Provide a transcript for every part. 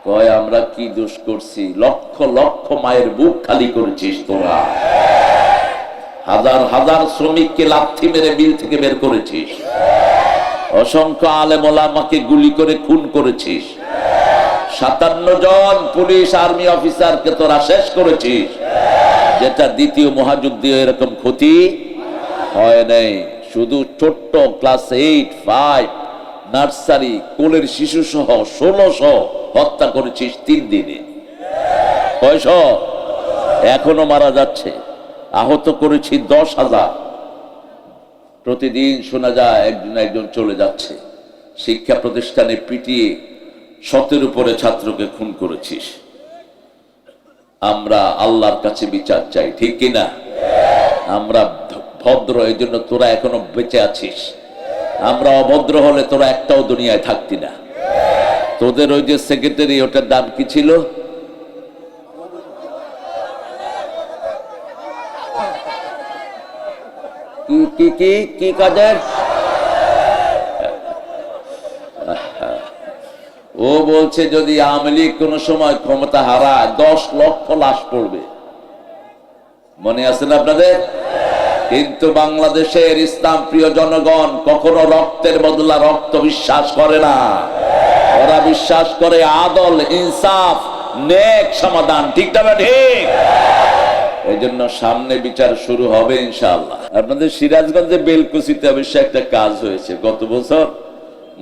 কয় আমরা কি দোষ করছি? লক্ষ লক্ষ মায়ের বুক খালি করেছিস তোরা, হাজার হাজার শ্রমিককে লাথি মেরে বিল থেকে বের করেছিস, অসংখ্য আলেম ওলামাকে গুলি করে খুন করেছিস, 57 জন পুলিশ আর্মি অফিসারকে তোরা শেষ করেছিস, যেটা দ্বিতীয় মহাযুদ্ধে এরকম ক্ষতি হয় নাই। শুধু ছোট্ট ক্লাস 8, 5 নার্সারি কোলের শিশু সহ 1600 হত্যা করেছিস 3 দিনে। কয়শ? এখনো মারা যাচ্ছে। আহত করেছি 10,000। প্রতিদিন শোনা যায় একজন একজন চলে যাচ্ছে। শিক্ষা প্রতিষ্ঠানে পিটিয়ে 100-এর উপরে ছাত্রকে খুন করেছিস। আমরা আল্লাহর কাছে বিচার চাই, ঠিক কিনা? আমরা ভদ্র, এই জন্য তোরা এখনো বেঁচে আছিস। আমরা অভদ্র হলে তোরা একটাও দুনিয়ায় থাকতি না। তোদের ওই যে সেক্রেটারি, ওটার দাম কি ছিল? কি কাজের? ও বলছে যদি আওয়ামী লীগ কোন সময় ক্ষমতা হারায় 10 লক্ষ লাশ পড়বে। মনে আছে না আপনাদের? কিন্তু বাংলাদেশের ইসলাম প্রিয় জনগণ কখনো রক্তের বদলা রক্ত বিশ্বাস করে না। ওরা বিশ্বাস করে আদল, ইনসাফ, নেক সমাধান। ঠিক না ঠিক? এই জন্য সামনে বিচার শুরু হবে ইনশাআল্লাহ। আপনাদের সিরাজগঞ্জে বেলকুচিতে অবশ্য একটা কাজ হয়েছে। গত বছর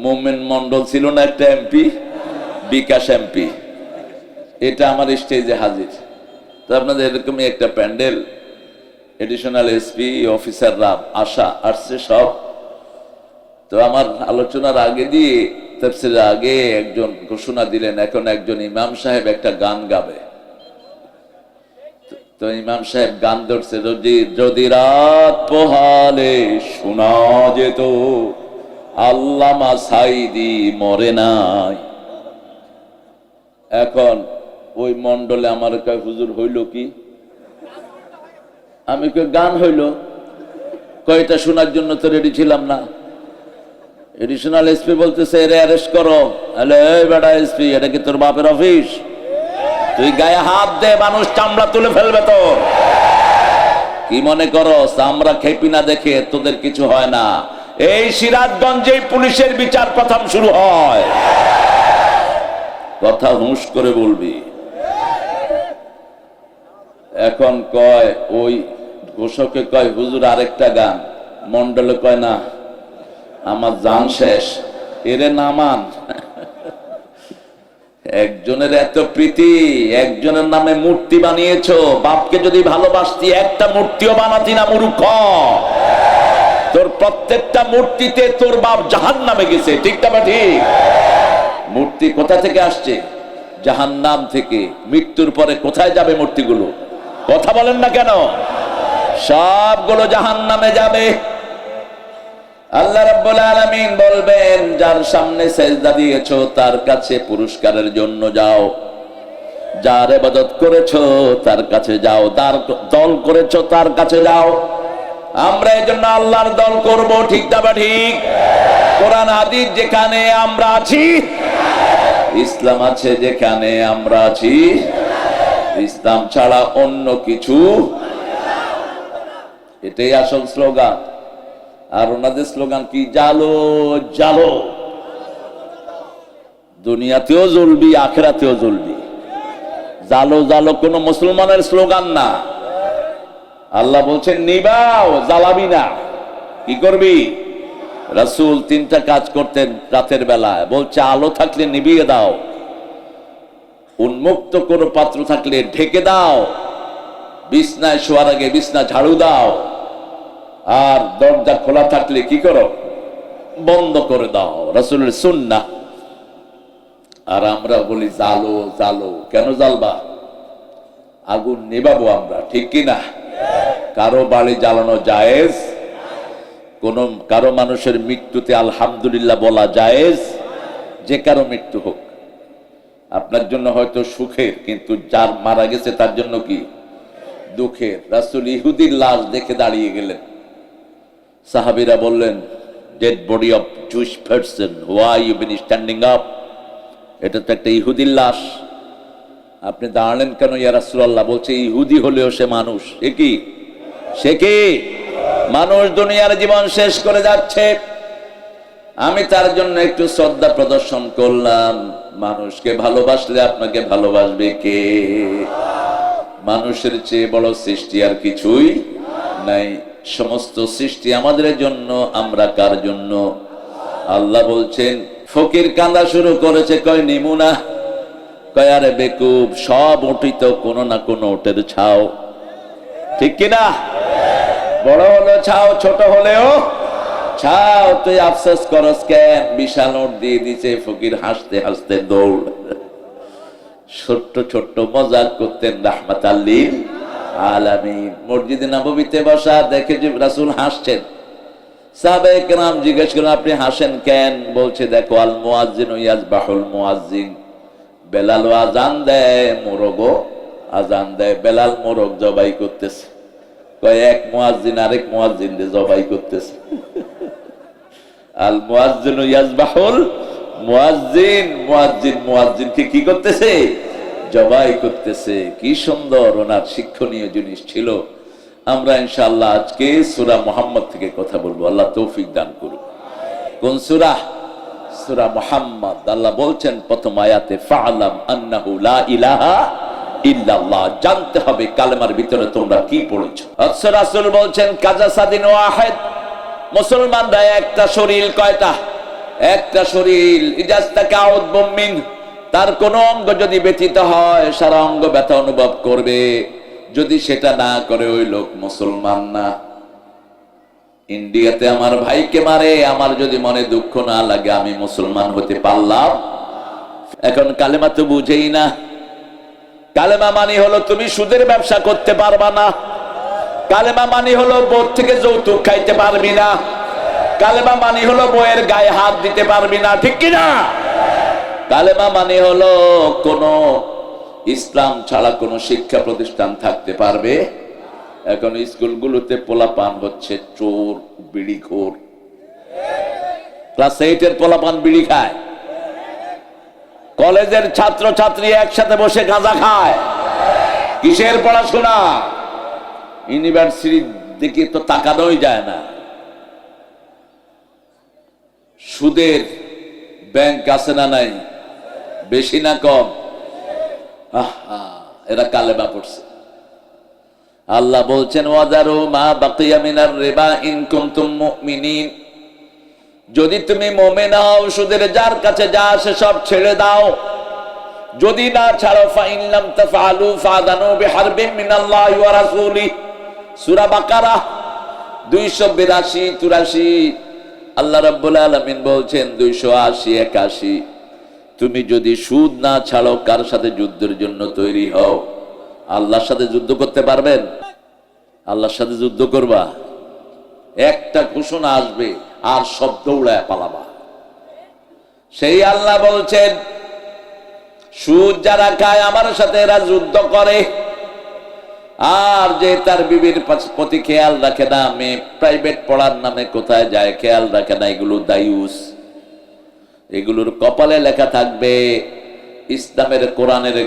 মোমেন মন্ডল ছিল না একটা এমপি, বিকাশ এমপি, এটা আমার স্টেজে হাজির। তো আপনাদের এরকমই একটা প্যান্ডেল, এডিশনাল এসপি অফিসাররা আসছে সব। তো আমার আলোচনার আগে দিয়ে তাফসীরের আগে একজন ঘোষণা দিলেন, এখন একজন ইমাম সাহেব একটা গান গাবে। তো ইমাম সাহেব গান ধরছে, যদি রাত পোহালে শোনা যেত আল্লামা সাইদি মরে নাই। এখন ওই মন্ডলে আমার কয় হুজুর হইল কি? আমি কই গান হইল। কয়টা শোনার জন্য তো রেডি ছিলাম না। এডিশনাল এসপি বলতেছে এরে অ্যারেস্ট করো। আরে এই বেটা এসপি, এটা কি তোর বাপের অফিস? তুই গায়ে হাত দে, মানুষ চামড়া তুলে ফেলবে তোর। কি মনে করো চামড়া খেপি না দেখে তোদের কিছু হয় না? এই সিরাজগঞ্জে পুলিশের বিচার প্রথম শুরু হয়। কথা হুঁশ করে বলবি। এখন কয় ওই ঘোষকে কয় হুজুর আরেকটা গান। মন্ডলে কয় না, আমার জান শেষ, এরে নামান। একজনের এত প্রীতি, একজনের নামে মূর্তি বানিয়েছো। বাপকে যদি ভালোবাসতি একটা মূর্তিও বানাতি না মূর্খ। তোর প্রত্যেকটা মূর্তিতে তোর বাপ জাহান্নামে গেছে। ঠিক না ঠিক? মূর্তি কোথা থেকে আসছে? জাহান্নাম থেকে। মৃত্যুর পরে কোথায় যাবে মূর্তিগুলো? কথা বলেন না কেন? সবগুলো জাহান্নামে যাবে। আল্লাহ রাব্বুল আলামিন বলবেন, যার সামনে সেজদা দিয়েছো তার কাছে পুরস্কারের জন্য যাও, যার ইবাদত করেছো তার কাছে যাও, যার দল করেছো তার কাছে যাও। আমরা এই জন্য আল্লাহর দল করব। ঠিক না ঠিক? কোরআন হাদিস যেখানে আমরা আছি, ইসলাম আছে যেখানে আমরা আছি, ইসলাম ছাড়া অন্য কিছু। এটাই আসল স্লোগান। আর ওনাদের স্লোগান কি? জালো জালো, দুনিয়াতেও জ্বলবি আখিরাতেও জ্বলবি। জালো জালো কোন মুসলমানের স্লোগান না। আল্লাহ বলছেন নিবাও, জ্বালাবি না। কি করবি? রাসূল 3টা কাজ করতেন রাতের বেলায়। বলছে আলো থাকলে নিভিয়ে দাও, উন্মুক্ত কোনো পাত্র থাকলে ঢেকে দাও, বিছনায় শোয়ার আগে বিছনা ঝাড়ু দাও, আর দরজা খোলা থাকলে কি করো? বন্ধ করে দাও। রাসূলের সুন্নাহ। আর আমরা বলি জালো জালো। কেন জ্বালবা? আগুন নেভাবো আমরা। ঠিক কিনা? কারো বাড়ি জ্বালানো জায়েজ, কোন কারো মানুষের মৃত্যুতে আলহামদুলিল্লাহ বলা জায়েজ। যে কারো মৃত্যু হোক, আপনার জন্য হয়তো সুখের, কিন্তু যার মারা গেছে তার জন্য কি দুঃখের। রাসূল ইহুদির লাশ দেখে দাঁড়িয়ে গেলেন। সাহাবীরা বললেন, dead body of Jewish person, why you been standing up? এটা তো একটা ইহুদির লাশ। আপনি দাঁড়ালেন কেন ইয়া রাসূলুল্লাহ? বলছে ইহুদি হলেও সে মানুষ। সে কি মানুষ? দুনিয়ার জীবন শেষ করে যাচ্ছে, আমি তার জন্য একটু শ্রদ্ধা প্রদর্শন করলাম। মানুষকে ভালোবাসলে আপনাকে ভালোবাসবে কে? মানুষের চেয়ে বড় সৃষ্টি আর কিছুই নাই। সমস্ত সৃষ্টি আমাদের জন্য, আমরা কার জন্য? আল্লাহ বলছেন, ফকির কান্দা শুরু করেছে, কয় নিমুনা, কয় আরে বেকুব, সব উঠিত কোনো না কোনো ওটের ছাও, ঠিক কিনা? বড় হলো ছাও, ছোট হলেও ছাও। তুই আফসোস করস কেন? বিশাল নোট দিয়ে দিছে। ফকির হাসতে হাসতে দৌড়। ছোট্ট ছোট্ট মজাক করতেন রাহমাতাল লিল আলামিন। মসজিদে নববীতে বসা দেখে যে রাসূল হাসছেন, সাহাবায়ে কেরাম জিজ্ঞেস করেন, আপনি হাসেন কেন? বলছে, দেখো, আল মুয়াজ্জিনু ইয়াজবাহুল মুয়াজ্জিন, বেলাল আজান দেয়, মোরগও আজান দেয়। বেলাল মোরগ জবাই করতেছে, কয় এক মুয়াজ্জিন আরেক মুয়াজ্জিনকে জবাই করতেছে। আল মুয়াজ্জিনু ইয়াজবাহুল মুয়াজ্জিন, মুয়াজ্জিন মুয়াজ্জিনকে কি করতেছে? জবাই করতেছে। কি সুন্দর ওনার শিক্ষণীয় জিনিস ছিল। আমরা ইনশাআল্লাহ আজকে সূরা মুহাম্মদ থেকে কথা বলবো। আল্লাহ তৌফিক দান করুন। কোন সূরা? সূরা মুহাম্মদ। আল্লাহ বলছেন প্রথম আয়াতে, ফা'লাম আন্নাহু লা ইলাহা ইল্লাল্লাহ, জানতে হবে কালেমার ভিতরে তোমরা কি পড়েছো। রাসূল বলছেন, কাজাসাদিন ওয়াহিদ, মুসলমানরা একটা শরীর। কয়টা? একটা শরীর। ইজাস্তাকাউদ বুমিন, তার কোন অঙ্গ যদি ব্যথিত হয় সারা অঙ্গ ব্যথা অনুভব করবে। যদি সেটা না করে ওই লোক মুসলমান না। ইন্ডিয়াতে আমার ভাইকে মারে, আমার যদি মনে দুঃখ না লাগে, আমি মুসলমান হতে পারলাম? এখন কালেমা তো বুঝেই না। কালেমা মানে হলো তুমি সুদের ব্যবসা করতে পারবা না। কালেমা মানে হলো বোর থেকে যৌতুক খাইতে পারবি না। কালেমা মানে হলো বইয়ের গায়ে হাত দিতে পারবি না, ঠিক কিনা? কালেমা মানে হলো কোন ইসলাম ছাড়া কোন শিক্ষা প্রতিষ্ঠান থাকতে পারবে। এখন স্কুলগুলোতে পোলাপান হচ্ছে চোর, বিড়িখোর। ক্লাস 8 এর পোলাপান বিড়ি খায়, কলেজের ছাত্র ছাত্রী একসাথে বসে গাঁজা খায়। কিসের পড়াশোনা? ইউনিভার্সিটির দিকে তো তাকানোই যায় না। সুদের ব্যাংক আছে না নাই? বেশি না কম? এরা কালেমা পড়ছে। আল্লাহ বলছেন, ওয়াদারু মা বাকিয়া মিনার রিবা ইন কুনতুম মুমিনিন, যদি তুমি মুমিন হও সুদের যার কাছে যা আসে সব ছেড়ে দাও। যদি না ছাড়ো, ফাইন লাম তাফআলু ফাদানু বিহারবিন মিনাল্লাহি ওয়া রাসূলি, সূরা বাকারা 282 83। আল্লাহ রাব্বুল আলামিন বলছেন 280 81, তুমি যদি সুদ না ছাড়ো, কার সাথে যুদ্ধের জন্য তৈরি হও। আল্লাহর সাথে যুদ্ধ করতে পারবেন? আল্লাহর সাথে যুদ্ধ করবা, একটা ঘোষণা আসবে আর সব দৌড়ায় পালাবা। সেই আল্লাহ বলছেন, সুদ যারা খায় আমার সাথে এরা যুদ্ধ করে। আর যে তার বিবির প্রতি খেয়াল রাখে না, মেয়ে প্রাইভেট পড়ার নামে কোথায় যায় খেয়াল রাখে না, এগুলো দায়ুস। এগুলোর কপালে লেখা থাকবে ইসলামের, কোরআনের,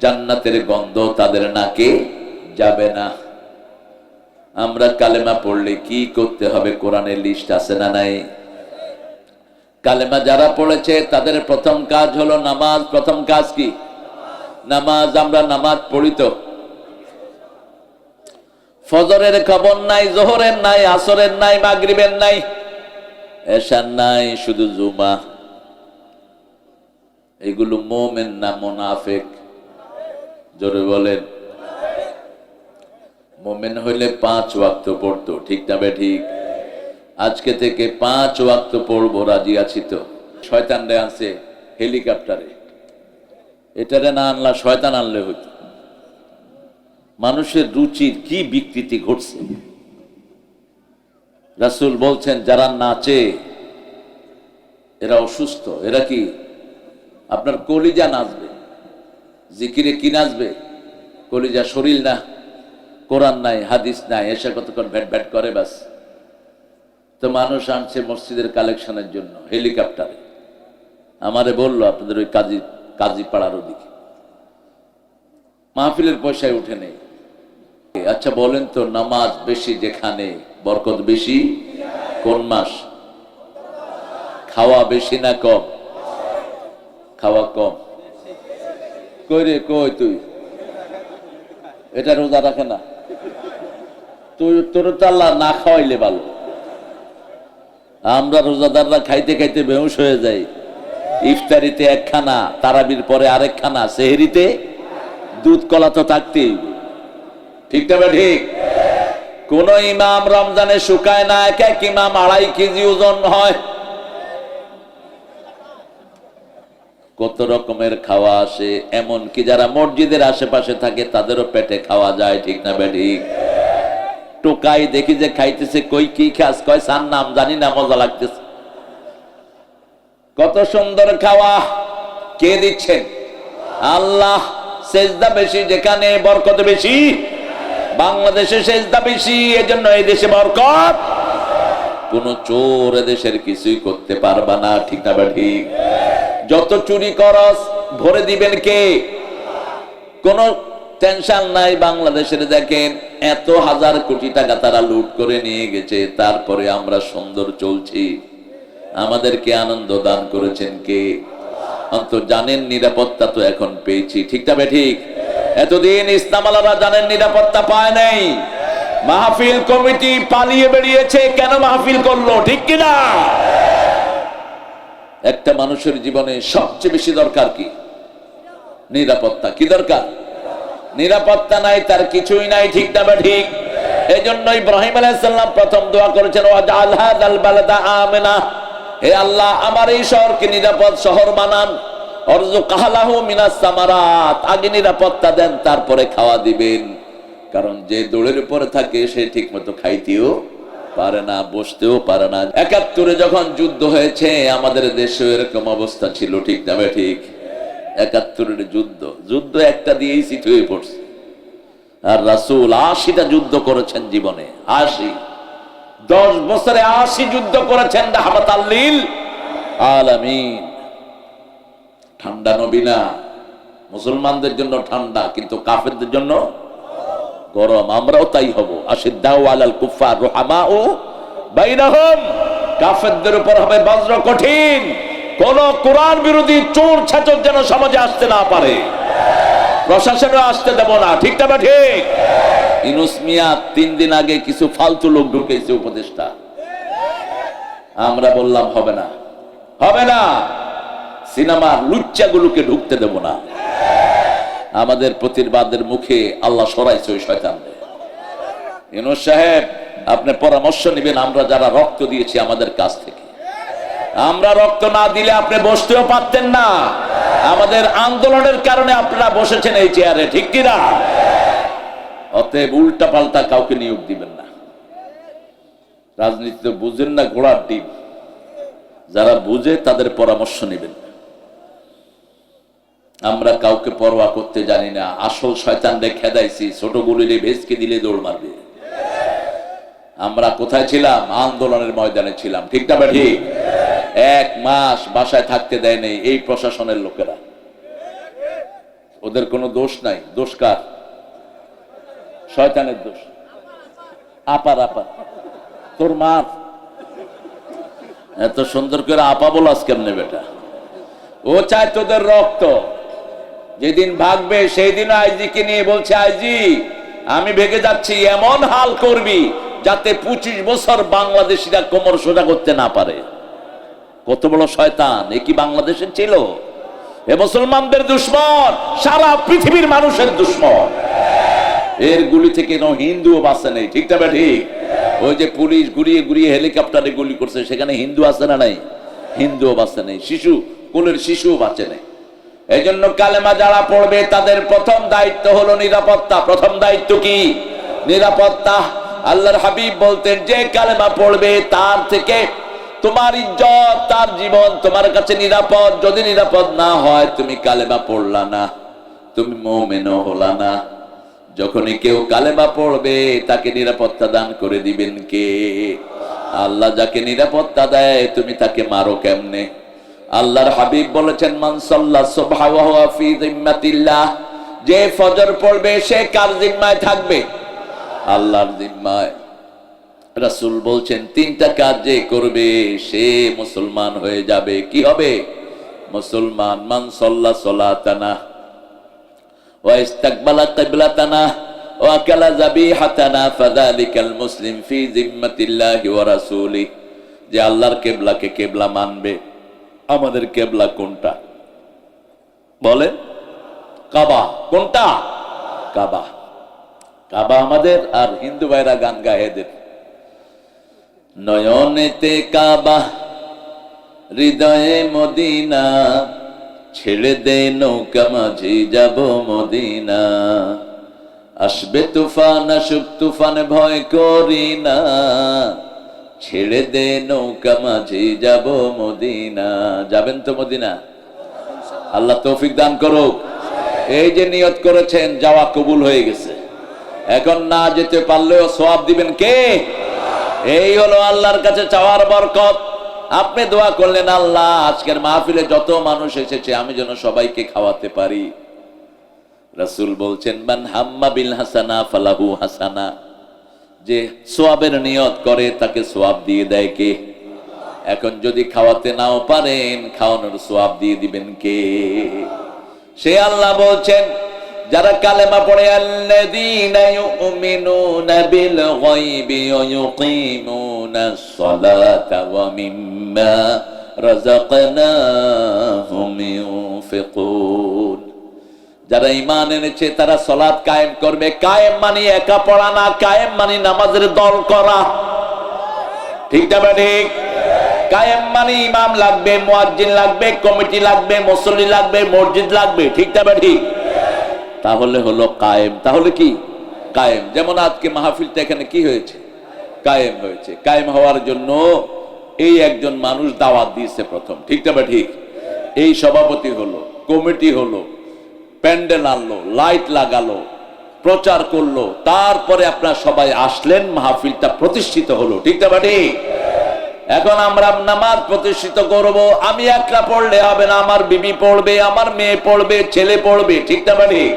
জান্নাতের গন্ধ তাদের নাকে যাবে না। আমরা কালেমা পড়লে কি করতে হবে কোরআনের লিস্ট আছে না নাই? কালেমা যারা পড়েছে তাদের প্রথম কাজ হলো নামাজ। প্রথম কাজ কি? নামাজ। আমরা নামাজ পড়ি তো, ফজরের খবর নাই, জোহরের নাই, আসরের নাই, মাগরিবের নাই, এশার নাই, শুধু জুমা। এগুলো মুমিন না মুনাফিক? জোরে বলেন। মুমিন হইলে 5 ওয়াক্ত পড়তো, ঠিক না বে ঠিক? আজকে থেকে 5 ওয়াক্ত পড়বো, রাজি আছি তো? শয়তান রে আনছে হেলিকপ্টারে, এটারে না আনলা শয়তান আনলে হইতো। মানুষের রুচির কি বিকৃতি ঘটছে। রাসূল বলছেন, যারা নাচে এরা অসুস্থ। এরা কি? আপনার কলিজা নাচবে। জিকিরে কি নাচবে? কলিজা, শরীর না। কোরআন নাই, হাদিস নাই, এসে কতক্ষণ ভ্যাট ভ্যাট করে বাস। তো মানুষ আনছে মসজিদের কালেকশনের জন্য হেলিকপ্টারে। আমারে বললো আপনাদের ওই কাজী পাড়ার ওদিকে মাহফিলের পয়সায় উঠে নেই। আচ্ছা বলেন তো, নামাজ বেশি যেখানে বরকত বেশি কোন মাস? খাওয়া বেশি না কম? খাওয়া কম। কই রে কই তুই? এটা রোজা রাখে না তুই, তোর তো আল্লাহ না খাওয়াইলে ভালো। আমরা রোজাদাররা খাইতে খাইতে বেহুশ হয়ে যাই। ইফতারিতে একখানা, তারাবির পরে আরেকখানা, সেহরিতে দুধ কলা তো থাকতেই। ঠিক না ঠিক? কোন ইমাম রমজানে শুকায় না, এক এক ইমাম 2.5 কেজি ওজন হয়। কত রকমের খাওয়া আসে, এমনকি যারা মসজিদের আশেপাশে থাকে তাদেরও পেটে খাওয়া যায়। ঠিক না ঠিক? টোকাই দেখি যে খাইতেছে, কই কি খাস? কয় সার নাম জানি না, মজা লাগতেছে। কত সুন্দর খাওয়া, কে দিচ্ছেন? আল্লাহ। সেজদা বেশি যেখানে বরকত বেশি। বাংলাদেশে সেজদা বেশি, এজন্য এই দেশে বরকত। কোন চোর এদেশের কিছুই করতে পারবা না। ঠিক না ঠিক? যত চুরি করস ভরে দিবেন কে? কোন টেনশন নাই। বাংলাদেশের দেখেন এত হাজার কোটি টাকা তারা লুট করে নিয়ে গেছে, তারপরে আমরা সুন্দর চলছি। আমাদেরকে আনন্দ দান করেছেন কে? অন্তত জানেন নিরাপত্তা তো এখন পেয়েছি। ঠিক না ঠিক? এতদিন ইসলামালারা জানেন নিরাপত্তা পায় নাই। মাহফিল কমিটি পালিয়ে বেরিয়েছে, কেন মাহফিল করলো? ঠিক কিনা? একটা মানুষের জীবনে সবচেয়ে বেশি দরকার কি? নিরাপত্তা। কি দরকার? নিরাপত্তা নাই তার কিছুই নাই। ঠিক না ঠিক? এই জন্য ইব্রাহিম আলাইহিস সালাম প্রথম দোয়া করেছেন, ওয়াজআল হাযাল বালাদা আমিনা, হে আল্লাহ আমার এই শহরকে নিরাপদ শহর বানান। অরযুক আহলাহু মিনাস সামারাত, আগে নিরাপত্তা দেন তারপরে খাওয়া দিবেন। কারণ যে দৌড়ের উপরে থাকে সে ঠিক মতো খাইতেও পারে না, বসতেও পারে না। ৭১ যখন যুদ্ধ হয়েছে আমাদের দেশে এরকম অবস্থা ছিল। ঠিক না ঠিক? ৭১ যুদ্ধ একটা দিয়েই সিট হয়ে পড়ছে। আর রাসূল ৮০টা যুদ্ধ করেছেন জীবনে। ৮০, 10 বছরে ৮০ যুদ্ধ করেছেন রাহমাতাল লিল আলামিন। ঠান্ডা নবী না, মুসলমানদের জন্য ঠান্ডা, কিন্তু কাফেরদের জন্য গরম। আমরাও তাই হব। আশিদ্দাউ আলাল কুফার রুহামাউ বাইনাহুম, কাফেরদের উপর হবে বজ্র কঠিন। কোন কোরআন বিরোধী চোর ছাচর যেন সমাজে আসতে না পারে, প্রশাসনও আসতে দেব না। ঠিক না ঠিক? ইউনূস মিয়া 3 দিন আগে কিছু ফালতু লোক ঢুকেছে উপদেষ্টা, আমরা বললাম হবে না, হবে না, সিনেমার লুচ্চাগুলোকে ঢুকতে দেব না। আমাদের প্রতিবাদের মুখে আল্লাহ সরাইছে ওই শয়তানদের। ইউনূস সাহেব আপনি পরামর্শ নেবেন, আমরা যারা রক্ত দিয়েছি আমাদের কাছ থেকে। আমরা রক্ত না দিলে আপনি বসতেও পারতেন না। আমাদের আন্দোলনের কারণে আপনারা বসেছেন এই চেয়ারে। ঠিক কিনা? অতএব উল্টা পাল্টা কাউকে নিয়োগ দিবেন না। রাজনীতি তো বুঝেন না, ঘোড়ার ডিম। যারা বুঝে তাদের পরামর্শ নেবেন। আমরা কাউকে পরোয়া করতে জানি না। আসল শয়তানরে খেদাইছি, ছোট গুলিরে ভেসকে দিলে দৌড় মারবে। আমরা কোথায় ছিলাম? আন্দোলনের ময়দানে ছিলাম। ঠিক না ঠিক? 1 মাস বাসায় থাকতে দেয় নাই এই প্রশাসনের লোকেরা। ওদের কোনো দোষ নাই। দোষ কার? শয়তানের দোষ। আপার তোর মা। এত সুন্দর করে আপা বলাস কেমনে বেটা? ও চায় তোদের রক্ত। যেদিন ভাগবে সেই দিন আইজিকে নিয়ে বলছে, আইজি আমি ভেগে যাচ্ছি, এমন হাল করবি যাতে 25 বছর বাংলাদেশিরা কোমর সোজা করতে না পারে। কত বড় শয়তান! এ কি বাংলাদেশের ছিল? এ মুসলমানদের দুশ্মন, সারা পৃথিবীর মানুষের দুশ্মন। এর গুলি থেকে কোনো হিন্দুও বাঁচে নেই। ঠিক না ঠিক? ওই যে পুলিশ ঘুরিয়ে ঘুরিয়ে হেলিকপ্টারে গুলি করছে, সেখানে হিন্দু আছে না নাই? হিন্দুও বাঁচে নেই, কোলের শিশুও বাঁচে নেই। এই জন্য কালেমা যারা পড়বে তাদের প্রথম দায়িত্ব হলো নিরাপত্তা। প্রথম দায়িত্ব কি? নিরাপত্তা। আল্লাহর হাবিব বলতেন, যে কালেমা পড়বে তার থেকে তোমার ইজ্জত, তার জীবন তোমার কাছে নিরাপদ। যদি নিরাপদ না হয় তুমি কালেমা পড়লা না, তুমি মুমিনও হলা না। যখনই কেউ কালেমা পড়বে তাকে নিরাপত্তা দান করে দিবেন কে? আল্লাহ। যাকে নিরাপত্তা দেয় তুমি তাকে মারো কেমনে? আল্লাহর হাবিব বলেছেন, মান সাল্লা সুবহা ওয়া হুয়া ফি যিম্মাতিল্লাহ, যে ফজর পড়বে সে কার জিম্মায় থাকবে? আল্লাহর জিম্মায়। রাসূল বলছেন, তিনটা কাজ যে করবে সে মুসলমান হয়ে যাবে। কি হবে? মুসলমান। মান সাল্লা সালাতানা ওয়া ইস্তাকবালা কিবলাতানা ওয়া আকালা যাবিহাতানা ফাযালিকাল মুসলিম ফি যিম্মাতিল্লাহি ওয়া রাসূলিহি, যে আল্লাহর কিবলাকে কিবলা মানবে। আমাদের কিবলা কোনটা বলেন? কাবা। কোনটা? কাবা। কাবা আমাদের। আর হিন্দু ভাইরা গান গায় এদের, নয়নেতে কাবা হৃদয়ে মদিনা, ছেড়ে দে নৌকা মাঝি যাব মদিনা, আসবে তুফান আসুক তুফান ভয় করি না, ছেড়ে দে নৌকা মাঝি যাব মদিনা। যাবেন তো মদিনা? আল্লাহ তৌফিক দান করুক। এই যে নিয়ত করেছেন, যাওয়া কবুল হয়ে গেছে। এখন না যেতে পারলেও সওয়াব দিবেন কে? এই হলো আল্লাহর কাছে চাওয়ার বরকত। আপনি দোয়া করলেন, আল্লাহ আজকের মাহফিলে যত মানুষ এসেছে আমি যেন সবাইকে খাওয়াতে পারি। রাসূল বলছেন, মান হাম্মা বিল হাসানা ফালাহু হাসানা, যে সওয়াবের নিয়ত করে তাকে সওয়াব দিয়ে দেয় কে? এখন যদি খাওয়াতে নাও পারেন, খাওয়ানোর সওয়াব দিয়ে দিবেন কে? সে আল্লাহ বলছেন, যারা কালেমা পড়ে আল্লাযীনা ইউমিনুনা বিল গায়বি ওয়া ইউকিমুনাস সালাতা ওয়া মিম্মা রাযাকনাহুম ইউনফিকুন, যারা ঈমান এনেছে তারা সালাত কায়েম করবে। কায়েম মানে একা পড়া না, কায়েম মানে নামাজের দল করা। ঠিক না ঠিক? কায়েম মানে ইমাম লাগবে, মুয়াজ্জিন লাগবে, কমিটি লাগবে, মুসল্লি লাগবে, মসজিদ লাগবে। ঠিক না ঠিক? তাহলে হলো কায়েম। তাহলে কি? কায়েম। যেমন আজকে মাহফিলটা এখানে কি হয়েছে? কায়েম হয়েছে। কায়েম হওয়ার জন্য এই একজন মানুষ দাওয়াত দিয়েছে প্রথম। ঠিক না ঠিক? এই সভাপতি হলো, কমিটি হলো, প্যান্ডেল আনলো, লাইট লাগালো, প্রচার করলো, তারপরে আপনারা সবাই আসলেন, মাহফিলটা প্রতিষ্ঠিত হলো। ঠিক না ঠিক? এখন আমরা নামাজ প্রতিষ্ঠিত করব। আমি একলা পড়লে হবে না, আমার বিবি পড়বে, আমার মেয়ে পড়বে, ছেলে পড়বে। ঠিক না ঠিক?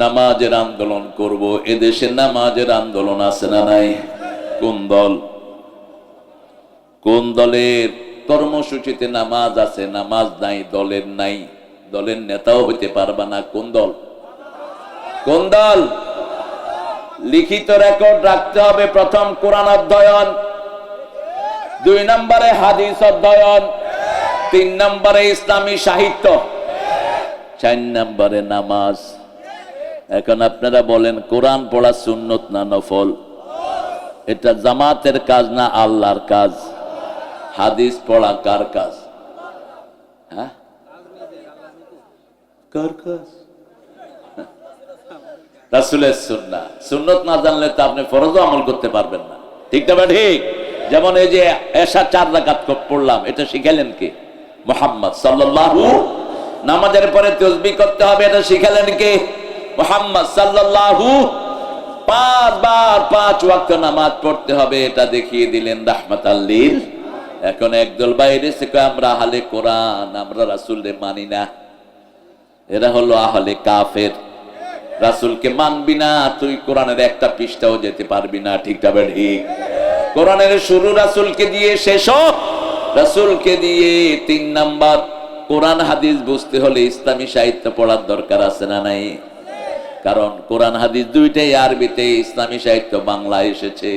নামাজের আন্দোলন করব। এদেশে নামাজের আন্দোলন আছে না নাই? কোন দল? কোন দলের কর্মসূচিতে নামাজ আছে? নামাজ নাই, দলের নাই, দলের নেতাও হইতে পারবা না। কোন দল? কোন দল? লিখিত রেকর্ড রাখতে হবে। প্রথম কোরআন অধ্যয়ন, 2 নম্বরে হাদিস অধ্যয়ন, 3 নম্বরে ইসলামী সাহিত্য, 4 নম্বরে নামাজ। এখন আপনারা বলেন, কোরআন পড়া সুন্নত না নফল? এটা জামাতের কাজ না আল্লাহর কাজ? হাদিস পড়া কার কাজ? হ্যাঁ, কার কাজ? রাসূলের সুন্নাহ। সুন্নত না জানলে তো আপনি ফরজও আমল করতে পারবেন না। ঠিক না ঠিক? যেমন এই যে এশা 4 রাকাত পড়লাম, এটা শিখালেন কে? মুহাম্মদ সাল্লাল্লাহু। নামাজের পরে তাসবিহ করতে হবে, এটা শিখালেন কে? মুহাম্মদ সাল্লাল্লাহু। 5 বার 5 ওয়াক্ত নামাজ পড়তে হবে, এটা দেখিয়ে দিলেন রাহমাতাল লিল। এখন একদল বাইরে থেকে আমরা আহলে কোরআন, আমরা রাসূলকে মানি না। এরা হলো আহলে কাফের। রাসূলকে মানবি না, তুই কোরআনের একটা পৃষ্ঠাও যেতে পারবি না। ঠিক না ঠিক? কোরআনের শুরু রাসূলকে দিয়ে, শেষও রাসূলকে দিয়ে। 3 নাম্বার, কোরআন হাদিস বুঝতে হলে ইসলামী সাহিত্য পড়ার দরকার আছে না নাই? কারণ কোরআন হাদিস দুইটাই আরবিতে, ইসলামী সাহিত্য বাংলায় এসেছে।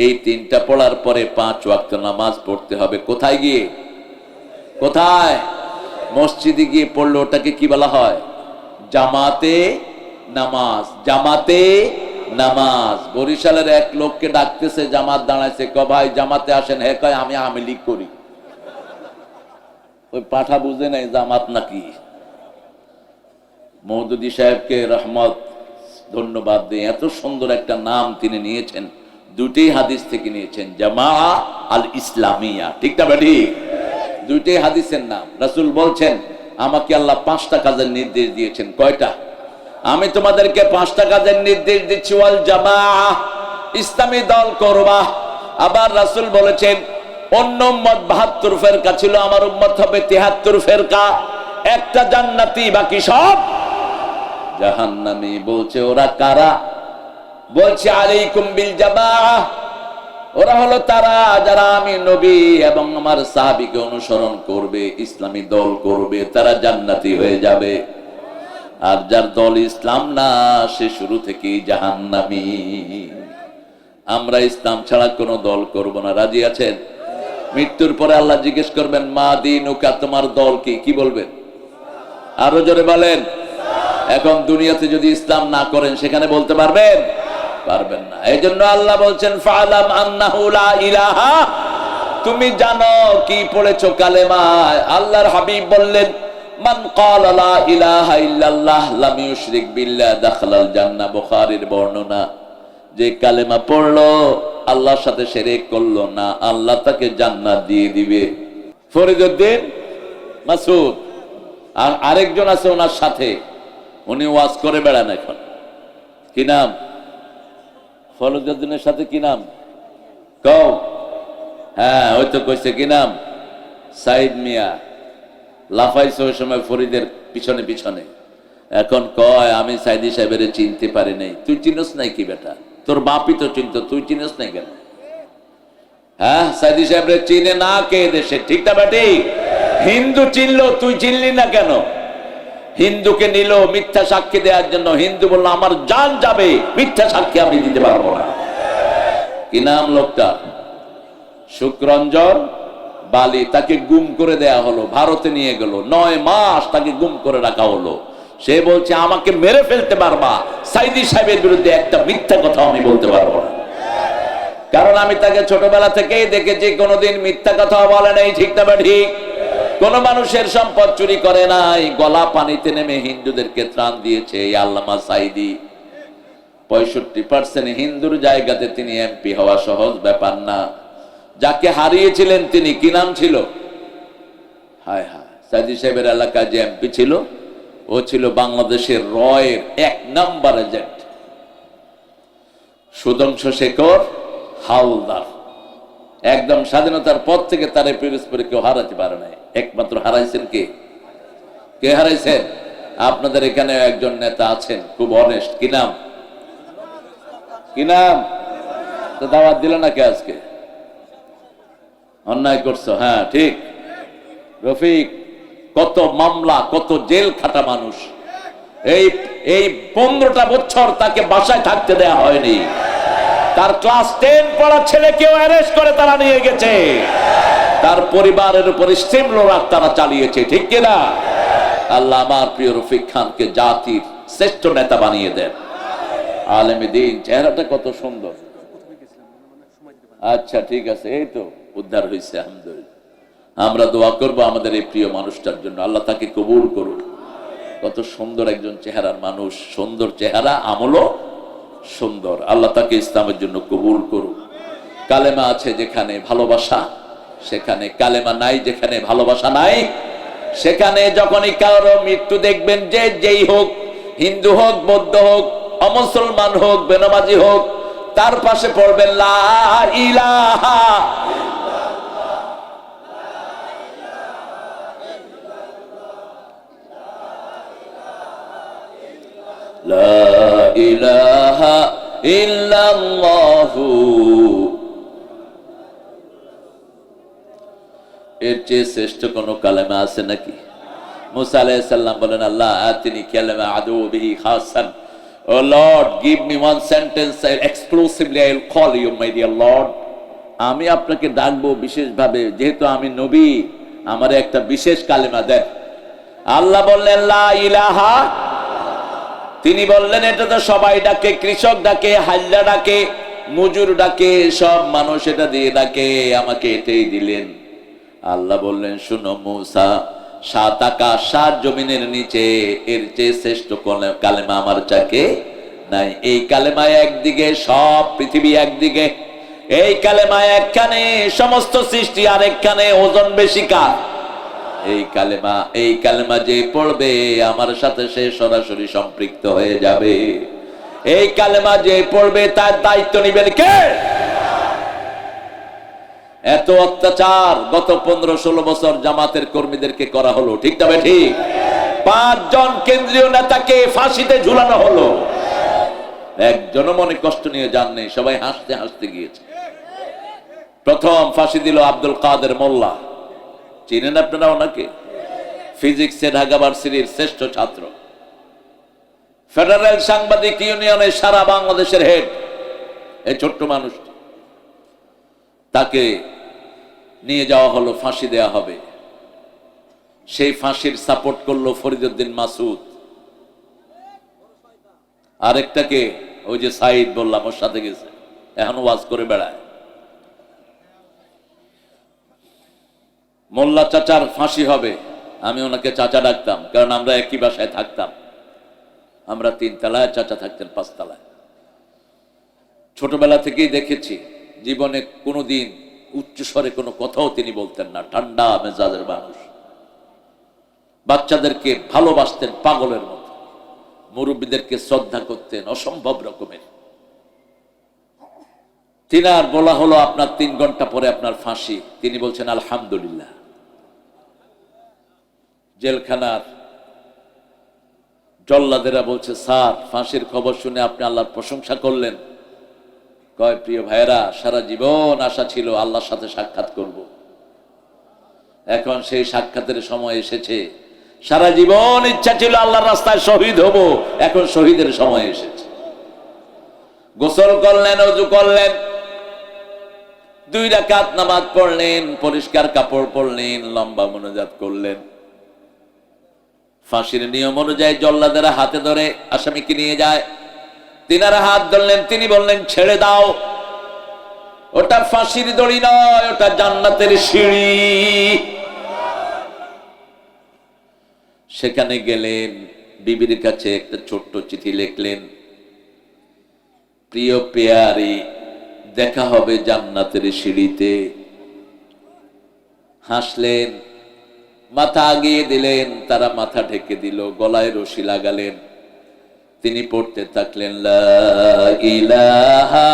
এই 3টা পড়ার পরে 5 ওয়াক্ত নামাজ পড়তে হবে। কোথায় গিয়ে? কোথায়? মসজিদে গিয়ে পড়লে ওটাকে কি বলা হয়? জামাতে নামাজ। জামাতে নামাজ। বরিশালের এক লোককে ডাকতেছে, জামাত দাঁড়াইছে, কয় ভাই জামাতে আসেন। হে কয় আমি আওয়ামী লীগ করি। ওই পাঠা বুঝে নাই জামাত নাকি। মওদুদী সাহেবকে রহমত, ধন্যবাদ দিয়ে এত সুন্দর একটা নাম তিনি নিয়েছেন। 2টি হাদিস থেকে নিয়েছেন, জামাআ আল ইসলামিয়া। ঠিক না ঠিক? 2টি হাদিসের নাম। রাসূল বলছেন, আমাকে আল্লাহ 5টা কাজের নির্দেশ দিয়েছেন। কয়টা? আমি তোমাদেরকে 5টা কাজের নির্দেশ দিচ্ছি। ওয়াল জামাআ, ইসলামী দল করবা। আবার রাসূল বলেছেন, অন্য উম্মত 72 ফেরকা ছিল, আমার উম্মত হবে 73 ফেরকা। একটা জান্নাতি, বাকি সব জাহান্নামী। বলছে ওরা কারা? বলছে আলাইকুম বিল জামাআহ, ওরা হলো তারা যারা আমি নবী এবং আমার সাহাবীকে অনুসরণ করবে, ইসলামী দল করবে, তারা জান্নাতি হয়ে যাবে। আর যার দল ইসলাম না, সে শুরু থেকেই জাহান্নামী। আমরা ইসলাম ছাড়া কোনো দল করব না। রাজি আছেন? মৃত্যুর পরে আল্লাহ জিজ্ঞেস করবেন মা দীনুকা, তোমার দল কি? কি বলবেন? আরো জোরে বলেন। এখন দুনিয়াতে যদি ইসলাম না করেন, সেখানে বলতে পারবেন? পারবেন না। এই জন্য আল্লাহ বলছেন ফালাম আন্নাহু লা ইলাহা, তুমি জানো কি পড়েছো কালেমায়। আল্লাহর হাবিব বললেন মান ক্বালা লা ইলাহা ইল্লাল্লাহ লাম ইউশরিক বিল্লাহ দাখালাল জান্নাহ। বুখারীর বর্ণনা, যে কালেমা পড়লো আল্লাহর সাথে শিরক করলো না, আল্লাহ তাকে জান্নাত দিয়ে দিবে। ফরিদউদ্দিন মাসউদ আর আরেকজন আছে ওনার সাথে, উনি ওয়াজ করে বেড়ান এখন। কি নাম? ফরিদউদ্দিনের সাথে কি নাম কও? হ্যাঁ, ওই তো কইছে কি নাম? সাইদ মিয়া। লাফাইছে ওই সময় ফরিদের পিছনে পিছনে। এখন কয় আমি সাইদি সাহেবের চিনতে পারি নাই। তুই চিনস নাই কি বেটা? তোর বাপই তো চিনত, তুই চিনস নাই কেন? হ্যাঁ, সাইদি সাহেবের চিনে না কে দেশে? ঠিক না বেটি? হিন্দু চিনলো, তুই চিনলি না কেন? হিন্দুকে নিল মিথ্যা সাক্ষী দেওয়ার জন্য। হিন্দু বললো আমার জান যাবে, মিথ্যা সাক্ষী আমি দিতে পারবো না। কি নাম লোকটা? শুক্রঞ্জন বালি। তাকে গুম করে দেয়া হলো, ভারতে নিয়ে গেল। 9 মাস তাকে গুম করে রাখা হলো। সে বলছে আমাকে মেরে ফেলতে পারবা, সাইদি সাহেবের বিরুদ্ধে একটা মিথ্যা কথা আমি বলতে পারবো না, কারণ আমি তাকে ছোটবেলা থেকেই দেখেছি কোনোদিন মিথ্যা কথা বলে নাই। ঠিক না ঠিক? কোন মানুষের সম্পদ চুরি করে নাই। গলা পানিতে নেমে হিন্দুদেরকে ত্রাণ দিয়েছে এই আল্লামা সাইদি। 65% হিন্দুর জায়গাতে তিনি এমপি হওয়া সহজ ব্যাপার না। যাকে হারিয়েছিলেন তিনি, কি নাম ছিল? হায় হায়, সাইদি সাহেবের এলাকায় যে এমপি ছিল, ও ছিল বাংলাদেশের রয়ের 1 নাম্বার এজেন্ট, সুধাংশু শেখর হাওলদার। একদম স্বাধীনতার পর থেকে তার পিরোজপুরে কেউ হারাতে পারে নাই। একমাত্র হারাইছেন কে? কে হারাইছেন? আপনাদের এখানে একজন নেতা আছেন খুব অনেস্ট। কি নাম? কি নাম? তো দাওয়াত দিল না কে আজকে? অন্যায় করছো। হ্যাঁ ঠিক, রফিক। কত মামলা, কত জেল খাটা মানুষ। এই 15টা বছর তাকে বাসায় থাকতে দেয়া হয়নি। তার ক্লাস 10 পড়া ছেলেকেও অ্যারেস্ট করে তারা নিয়ে গেছে। তার পরিবারের উপর স্টিমরোলার তারা চালিয়েছে। ঠিক কিনা? আল্লাহ আমার প্রিয় রফিক খানকে জাতির শ্রেষ্ঠ নেতা বানিয়ে দেন। আলেমে দ্বীন। চেহারাটা কত সুন্দর। আচ্ছা ঠিক আছে, এই তো উদ্ধার হয়েছে আলহামদুলিল্লাহ। আমরা দোয়া করব আমাদের এই প্রিয় মানুষটার জন্য, আল্লাহ তাকে কবুল করুন। কত সুন্দর একজন চেহারার মানুষ, সুন্দর চেহারা, আমলও সুন্দর। আল্লাহ তাকে ইসলামের জন্য কবুল করুন। কালেমা আছে যেখানে ভালোবাসা সেখানে, কালেমা নাই যেখানে ভালোবাসা নাই সেখানে। যখনই কারো মৃত্যু দেখবেন, যে যেই হোক, হিন্দু হোক, বৌদ্ধ হোক, অমুসলমান হোক, বেনামাজি হোক, তার পাশে পড়বেন লা ইলাহা লা ইলাহা ইল্লাল্লাহু। এর চেয়ে শ্রেষ্ঠ কোন কালেমা আছে নাকি? মুসা আলাইহিস সালাম বলেন আল্লাহ আতিনি কালেমা আদু বিহি খাসান। Oh Lord, give me one sentence exclusively I will call you my dear Lord. আমি আপনাকে ডাকবো বিশেষভাবে, যেহেতু আমি নবী, আমারে একটা বিশেষ কালেমা দেন। আল্লাহ বললেন লা ইলাহা। তিনি বললেন এটা তো সবাই ডাকে, কৃষক ডাকে, হাল্লা ডাকে, মজুর ডাকে, সব মানুষ এটা দিয়ে ডাকে, আমাকে এটাই দিলেন। আল্লাহ বললেন শুনো মুসা, 7 আকাশ 7 জমিনের নিচে এর চেয়ে শ্রেষ্ঠ কালেমা আমার চাকে নাই। এই কালেমায় একদিকে সব পৃথিবী, একদিকে এই কালেমায় একখানে সমস্ত সৃষ্টি, আর একখানে ওজন বেশি কার? এই কালেমা যে পড়বে আমার সাথে সে সরাসরি সম্পৃক্ত হয়ে যাবে। এই কালেমা যে পড়বে তার দায়িত্ব নিবেন কে? এত অত্যাচার গত 15-16 বছর জামাতের কর্মীদেরকে করা হলো, ঠিক তবে ঠিক। 5 জন কেন্দ্রীয় নেতাকে ফাঁসিতে ঝুলানো হলো, একজনও মনে কষ্ট নিয়ে যান নেই, সবাই হাসতে হাসতে গিয়েছে। প্রথম ফাঁসি দিল আব্দুল কাদের মোল্লা, চিনেন আপনারা ওনাকে? ফিজিক্সে ঢাকা ভার্সিটির শ্রেষ্ঠ ছাত্র, ফেডারেল সাংবাদিক ইউনিয়নের সারা বাংলাদেশের হেড। এই ছোট্ট মানুষ, তাকে নিয়ে যাওয়া হলো, ফাঁসি দেয়া হবে। সেই ফাঁসির সাপোর্ট করলো ফরিদউদ্দিন মাসুদ, আরেকটাকে ওই যে সাইদ বললাম, ওর সাথে গেছে, এখনো ওয়াজ করে বেড়ায়। মোল্লা চাচার ফাঁসি হবে, আমি ওনাকে চাচা ডাকতাম, কারণ আমরা একই বাসায় থাকতাম। আমরা 3 তলায়, চাচা থাকতেন 5 তলায়। ছোটবেলা থেকেই দেখেছি, জীবনে কোনোদিন উচ্চ স্বরে কোনো কথাও তিনি বলতেন না, ঠান্ডা মেজাজের মানুষ। বাচ্চাদেরকে ভালোবাসতেন পাগলের মতো, মুরব্বীদেরকে শ্রদ্ধা করতেন অসম্ভব রকমের। তিনার বলা হলো আপনার 3 ঘন্টা পরে আপনার ফাঁসি, তিনি বলছেন আলহামদুলিল্লাহ। জেলখানার জল্লাদেরা বলছে, স্যার ফাঁসির খবর শুনে আপনি আল্লাহর প্রশংসা করলেন। কয়, প্রিয় ভাইয়েরা, সারা জীবন আশা ছিল আল্লাহর সাথে সাক্ষাৎ করব, এখন সেই সাক্ষাতের সময় এসেছে। সারা জীবন ইচ্ছা ছিল আল্লাহর রাস্তায় শহীদ হব, এখন শহীদের সময় এসেছে। গোসল করলেন, ওযু করলেন, 2 রাকাত নামাজ পড়লেন, পরিষ্কার কাপড় পরলেন, লম্বা মোনাজাত করলেন। ফাঁসির নিয়ম অনুযায়ী জল্লাদেরা হাতে ধরে আসামিকে নিয়ে যায়, তিনারা হাত ধরলেন, তিনি বললেন ছেড়ে দাও, ওটা ফাঁসির দড়ি নয়, ওটা জান্নাতের সিঁড়ি। সেখানে গেলেন, বিবির কাছে একটা ছোট্ট চিঠি লিখলেন, প্রিয় পেয়ারি, দেখা হবে জান্নাতের সিঁড়িতে। হাসলেন, মাথা আগিয়ে দিলেন, তারা মাথা ঢেকে দিল, গলায় রশি লাগালেন। তিনি পড়তে থাকলেন, লা ইলাহা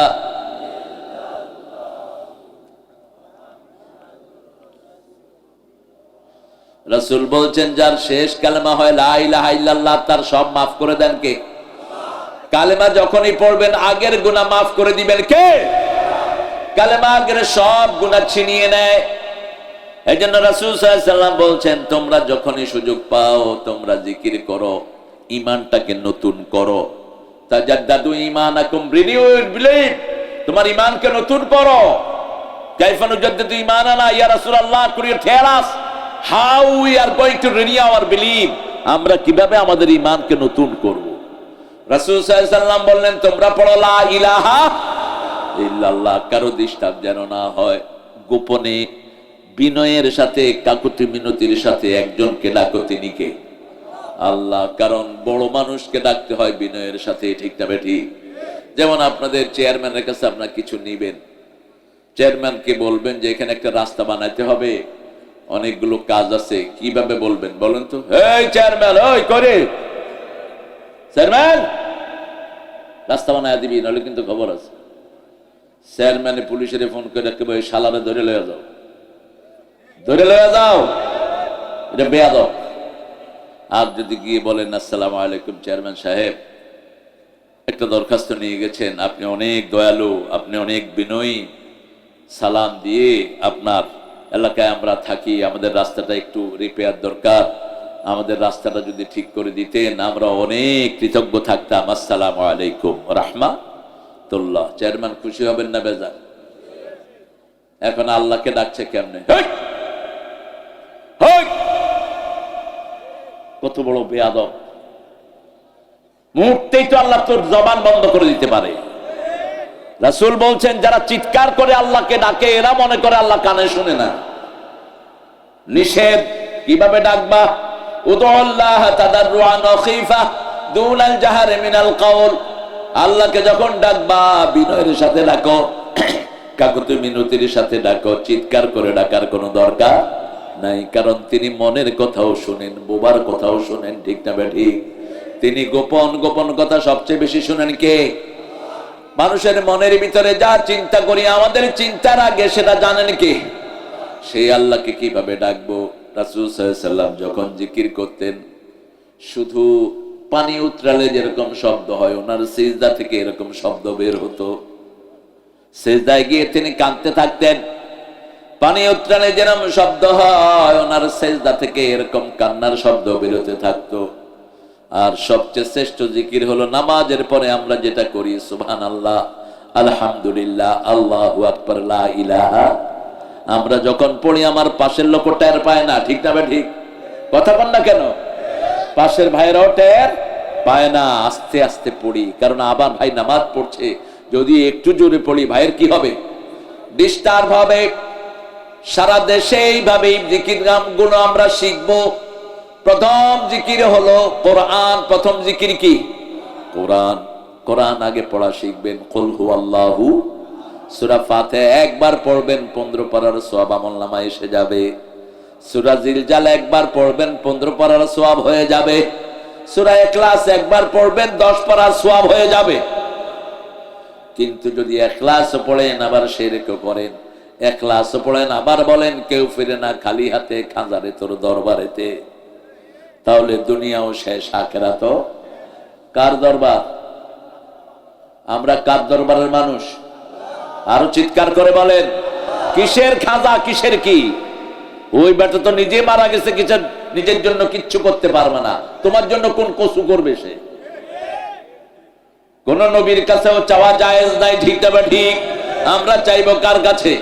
রাসূল বলছেন, যার শেষ কালেমা হয় লা ইলাহা ইল্লাল্লাহ, তার সব মাফ করে দেন কে? কালেমা যখনই পড়বেন আগের গুনাহ মাফ করে দিবেন কে? কালেমা আগের সব গুনাহ ছিনিয়ে নেয়। এই জন্য রাসূল সাল্লাল্লাহু আলাইহি ওয়াসাল্লাম বলছেন, তোমরা যখনই সুযোগ পাও তোমরা জিকির করো, ইমানটাকে নতুন করো। তাজাদ্দাদু ঈমানাকুম, রিনিউ ইউর বিলিভ, তোমার ঈমানকে নতুন করো। কাইফা নুজাদ্দিদু ঈমানানা ইয়া রাসূলুল্লাহ, could you tell us how we are going to renew our belief? আমরা কিভাবে আমাদের ঈমানকে নতুন করব? রাসূল সাল্লাল্লাহু আলাইহি ওয়াসাল্লাম বললেন, তোমরা পড়ো লা ইলাহা ইল্লাল্লাহ, কারো ডিস্টার্ব যেন না হয়। গোপনে বিনয়ের সাথে, কাকুতি মিনতির সাথে একজনকে ডাকো, তিনি কে? আল্লাহ। কারণ বড় মানুষকে ডাকতে হয় বিনয়ের সাথে, ঠিক না ঠিক? যেমন আপনাদের চেয়ারম্যানের কাছে আপনার কিছু নিবেন, চেয়ারম্যানকে বলবেন যে এখানে একটা রাস্তা বানাইতে হবে, অনেকগুলো কাজ আছে, কিভাবে বলবেন বলেন তো? এই চেয়ারম্যান, ওই করে চেয়ারম্যান রাস্তা বানায় দিবি, নাহলে কিন্তু খবর আছে। চেয়ারম্যানে পুলিশের ফোন করে একেবারে শালারে ধরে লয়ে যাও, ধরে লয়ে যাও, এটা বেয়াদব। আর যদি গিয়ে বলেন, আসসালামু আলাইকুম চেয়ারম্যান সাহেব, একটা দরখাস্ত নিয়ে গেছেন, আপনি অনেক দয়ালু, আপনি অনেক বিনয়ী, সালাম দিয়ে আপনার এলাকায় আমরা থাকি, আমাদের রাস্তাটা একটু রিপেয়ার দরকার, আমাদের রাস্তাটা যদি ঠিক করে দিতেন আমরা অনেক কৃতজ্ঞ থাকতাম, আসসালামু আলাইকুম রাহমাতুল্লাহ। চেয়ারম্যান খুশি হবেন না বেজার? এখন আল্লাহকে ডাকছে কেমনে? কত বড় বেয়াদব! মুহূর্তেই তো আল্লাহ তোর জবান বন্ধ করে দিতে পারে। রাসূল বলছেন, যারা চিৎকার করে আল্লাহকে ডাকে এরা মনে করে আল্লাহ কানে শুনে না। নিষেধ, কিভাবে ডাকবা? উদুল্লাহ তাদাররুআন ওয়া খীফা দুনাল জাহরি মিনাল কাউল। আল্লাহকে যখন ডাকবা বিনয়ের সাথে ডাকো, কাকুতি মিনতির সাথে ডাকো, চিৎকার করে ডাকার কোনো দরকার নাই। কারণ তিনি মনের কথাও শুনেন, বোবার কথাও শুনেন, ঠিক না ঠিক? তিনি গোপন গোপন কথা সবচেয়ে বেশি শুনেন কে? মানুষের মনের ভিতরে যা চিন্তা করি আমাদের চিন্তার আগে সেটা জানেন কি? সেই আল্লাহকে কিভাবে ডাকবো? রাসূল সাল্লাল্লাহু আলাইহি ওয়াসাল্লাম যখন জিকির করতেন, শুধু পানি উতরালে যেরকম শব্দ হয়, ওনার সিজদা থেকে এরকম শব্দ বের হতো। সিজদায় গিয়ে তিনি কাঁদতে থাকতেন। পানি উতরালে যেরকম শব্দ হয়, ওনার সিজদা থেকে এরকম কান্নার শব্দ বেরোতে থাকতো। আর সবচেয়ে শ্রেষ্ঠ জিকির হলো নামাজের পরে আমরা যেটা করি, সুবহানাল্লাহ, আলহামদুলিল্লাহ, আল্লাহু আকবার, লা ইলাহা। আমরা যখন পড়ি আমার পাশের লোক টের পায় না, ঠিক না ঠিক? কথা বল না কেন? পাশের ভাইরাও টের পায় না। আস্তে আস্তে পড়ি, কারণ আবার ভাই নামাজ পড়ছে, যদি একটু জোরে পড়ি ভাইয়ের কি হবে? ডিস্টার্ব হবে। সারা দেশে এইভাবে জিকির গুলো আমরা শিখবো। প্রথম জিকির হলো কোরআন। প্রথম জিকির কি? কোরআন। কোরআন আগে পড়া শিখবেন। কুল হুয়াল্লাহু, সূরা ফাতিহা একবার পড়বেন, 15 পারার সওয়াব আমলনামায় এসে যাবে। সূরা জিলজাল একবার পড়বেন, 15 পারার সওয়াব হয়ে যাবে। সূরা ইখলাস একবার পড়বেন, 10 পারার সওয়াব হয়ে যাবে। কিন্তু যদি ইখলাসও পড়েন আবার শিরকও করেন, ইখলাসও পড়েন আবার বলেন কেউ ফিরে না খালি হাতে, খাজারে তোর দরবারেতে, তাহলে দুনিয়াও শেষ, আখিরাতও। কার দরবার? আমরা কার দরবারের মানুষ? আরো চিৎকার করে বলেন, কিসের খাজা, কিসের কি? ওই বেটা তো নিজে মারা গেছে, কিছু নিজের জন্য কিচ্ছু করতে পারবে না, তোমার জন্য কোন কসু করবে সে? কোন নবীর কাছেও চাওয়া জায়েজ নাই, ঠিক না ঠিক? আমরা চাইবো কার কাছে?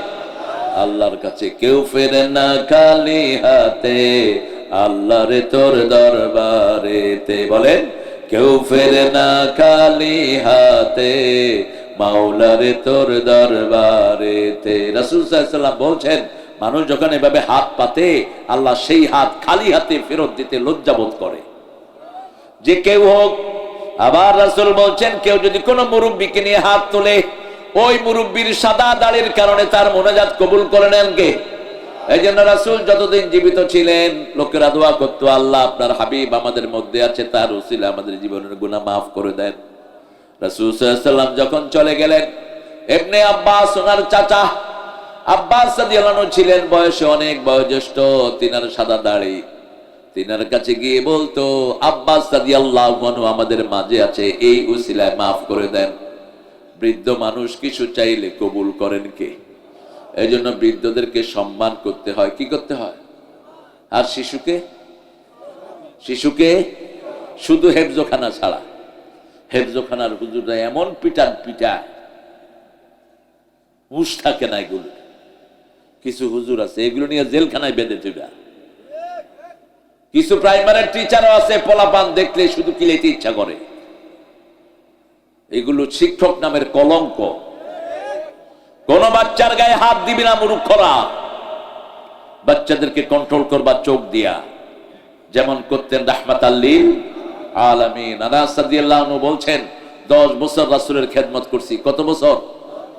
আল্লাহর কাছে। কেউ ফেরে না খালি হাতে, আল্লাহরে তোর দরবারেতে, বলেন কেউ ফেরে না খালি হাতে, মাওলারে তোর দরবারেতে। রাসূল সাল্লাল্লাহু আলাইহি ওয়াসাল্লাম বলছেন, মানুষ যখন এভাবে হাত পাতে, আল্লাহ সেই হাত খালি হাতে ফেরত দিতে লজ্জাবোধ করে, যে কেউ হোক। আবার রাসূল বলছেন, কেউ যদি কোনো মুরব্বিকে নিয়ে হাত তোলে, ওই মুরব্বির সাদা দাড়ির কারণে তার মোনাজাত কবুল করে নেন কে? এই জন্য রাসূল যতদিন জীবিত ছিলেন লোকেরা দোয়া করতো, আল্লাহ আপনার হাবিব আমাদের মধ্যে আছে, তার উসিলা আমাদের জীবনের গুনাহ মাফ করে দেন। রাসূল সাল্লাল্লাহু আলাইহি ওয়াসাল্লাম যখন চলে গেলেন, ইবনে আব্বাস, ওনার চাচা আব্বাস রাদিয়াল্লাহু আনহু ছিলেন বয়সে অনেক বয়োজ্যেষ্ঠ, তিনার সাদা দাড়ি। তিনার কাছে গিয়ে বলতো, আব্বাস রাদিয়াল্লাহু আনহু আমাদের মাঝে আছে, এই উসিলায় মাফ করে দেন। বৃদ্ধ মানুষ কিছু চাইলে কবুল করেন কে? এই জন্য বৃদ্ধদেরকে সম্মান করতে হয়। কি করতে হয়? আর শিশুকে শুধু হেফজখানা ছাড়া, হেফজখানার হুজুররা এমন পিটা হুঁশ থাকে না। এগুলো কিছু হুজুর আছে, এগুলো নিয়ে জেলখানায় বেঁধে দেবে। কিছু প্রাইমারি টিচারও আছে, পোলাপান দেখলে শুধু কিলাইতে ইচ্ছা করে। এগুলো শিক্ষক নামের কলঙ্ক। কোন বাচ্চার গায়ে হাত দিবি না মূর্খরা। বাচ্চাদেরকে কন্ট্রোল করবা চোখ দিয়া, যেমন করতেন রাহমাতাল লিল আলামিন। আনাস রাদিয়াল্লাহু আনহু বলছেন, 10 বছর রাসূলের খেদমত করছি। কত বছর?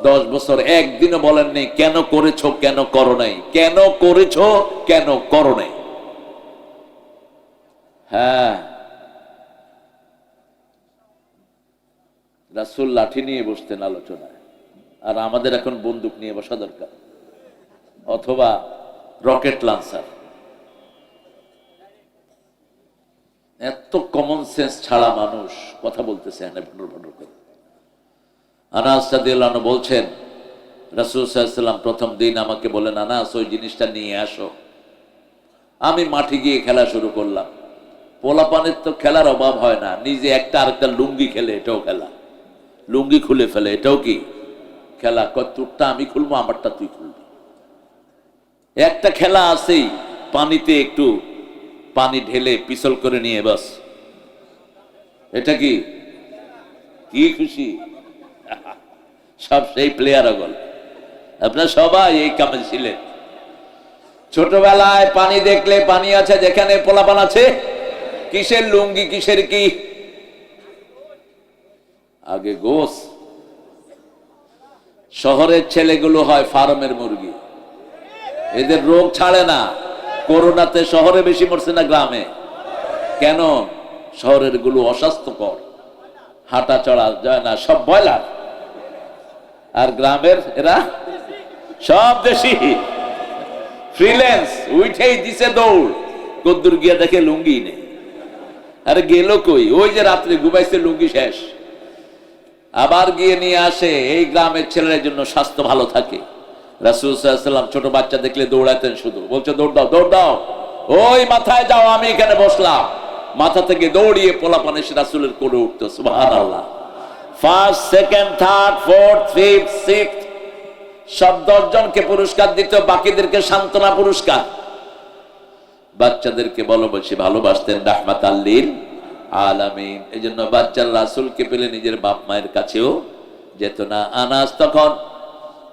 10 বছর। একদিনও বলেননি কেন করেছো, কেন করো নাই, কেন করেছো, কেন করো নাই। হ্যাঁ, রাসূল লাঠি নিয়ে বসতেন আলোচনায়, আর আমাদের এখন বন্দুক নিয়ে বসা দরকার, অথবা রকেট লঞ্চার। এত কমন সেন্স ছাড়া মানুষ কথা বলতেছে এখানে ভন্ডর ভন্ডর করে। আনাস রাদিয়াল্লাহু আনহু বলছেন, রাসূল সাল্লাল্লাহু আলাইহি ওয়াসাল্লাম প্রথম দিন আমাকে বলেন, আনাস ওই জিনিসটা নিয়ে আসো। আমি মাঠে গিয়ে খেলা শুরু করলাম। পোলাপানের তো খেলার অভাব হয় না, নিজে একটা আরেকটা লুঙ্গি খেলে, এটাও খেলা। লুঙ্গি খুলে ফেলে, এটাও কি খেলা? তোরটা আমি খুলবো, আমারটা তুই খুলবি। একটা খেলা আছেই, পানিতে একটু পানি ঢেলে পিছল করে নিয়ে বাস। এটা কি কি খুশি? সব সেই প্লেয়ার গল। আপনারা সবাই এই কামে ছিলেন। ছোটবেলায় পানি দেখলে, পানি আছে যেখানে পোলাপান আছে, কিসের লুঙ্গি, কিসের কি? আগে গোস। শহরের ছেলেগুলো হয় ফার্মের মুরগি, এদের রোগ ছাড়ে না। করোনাতে শহরে বেশি মরছে না গ্রামে? কেন? শহরের গুলো অস্বাস্থ্যকর, হাঁটা চড়া যায় না, সব ব্রয়লার। আর গ্রামের এরা সব দেশি ফ্রিল্যান্স। উঠেই দিছে দৌড়, কদ্দুর গিয়া দেখে লুঙ্গি নেই। আরে গেল কই? ওই যে রাত্রে ঘুমাইছে, লুঙ্গি শেষ। আবার গিয়ে নিয়ে আসে। এই গ্রামের ছেলের জন্য স্বাস্থ্য ভালো থাকে। রাসূল সাল্লাল্লাহু আলাইহি ওয়াসাল্লাম ছোট বাচ্চা দেখলে দৌড়াতেন, শুধু বলছে দৌড় দাও, দৌড় দাও, ওই মাথায় যাও, আমি এখানে বসলাম। মাথা থেকে দৌড়িয়ে পোলাপান এসে রাসূলের কোলে উঠতো। সুবহানাল্লাহ। First, second, third, fourth, fifth, sixth সব 10 জনকে পুরস্কার দিত, বাকিদেরকে সান্ত্বনা পুরস্কার। বাচ্চাদেরকে বলো বেশি ভালোবাসতেন, রাহমাতাল লিল আলামিন। এই জন্য বাচ্চার রাসূলকে পেলে নিজের বাপ মায়ের কাছেও যেত না। আনাস তখন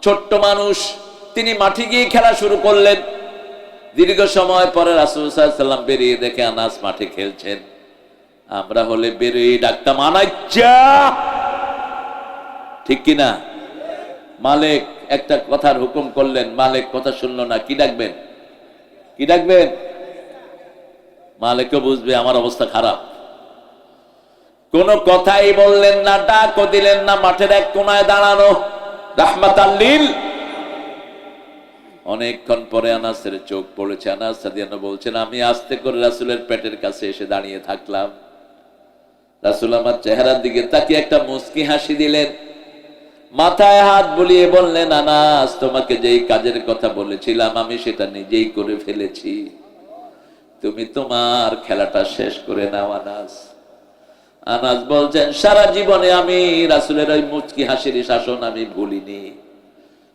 ছোট্ট মানুষ, তিনি মাঠে গিয়ে খেলা শুরু করলেন। দীর্ঘ সময় পরে রাসূল সাল্লাল্লাহু আলাইহি ওয়াসাল্লাম বেরিয়ে দেখে আনাস মাঠে খেলছেন। আমরা হলে বেরিয়ে ডাকতাম, আনাচ্চা, ঠিক কিনা? মালিক একটা কথার হুকুম করলেন, মালিক কথা শুনলো না, কি ডাকবেন? কি ডাকবেন? মালিকও বুঝবে আমার অবস্থা খারাপ। কোন কথাই বললেন না, ডাকও দিলেন না, মাঠের এক কোনায় দাঁড়ানো, রাহমাতাল লিল। অনেকক্ষণ পরে আনাসের চোখ পড়েছে। আনাস রাদিয়াল্লাহু আনহু বলছেন, আমি আস্তে করে রাসূলের পেটের কাছে এসে দাঁড়িয়ে থাকলাম। রাসূল আমার চেহারার দিকে তাকিয়ে একটা মুস্কি হাসি দিলেন, মাথায় হাত বুলিয়ে বললেন, আনাস, তোমাকে যেই কাজের কথা বলেছিলাম আমি সেটা নিজেই করে ফেলেছি। তুমি তোমার খেলাটা শেষ করে নাও আনাস। আনাস বলছেন, সারা জীবনে আমি রাসূলের ওই মুচকি হাসির শাসন আমি ভুলিনি।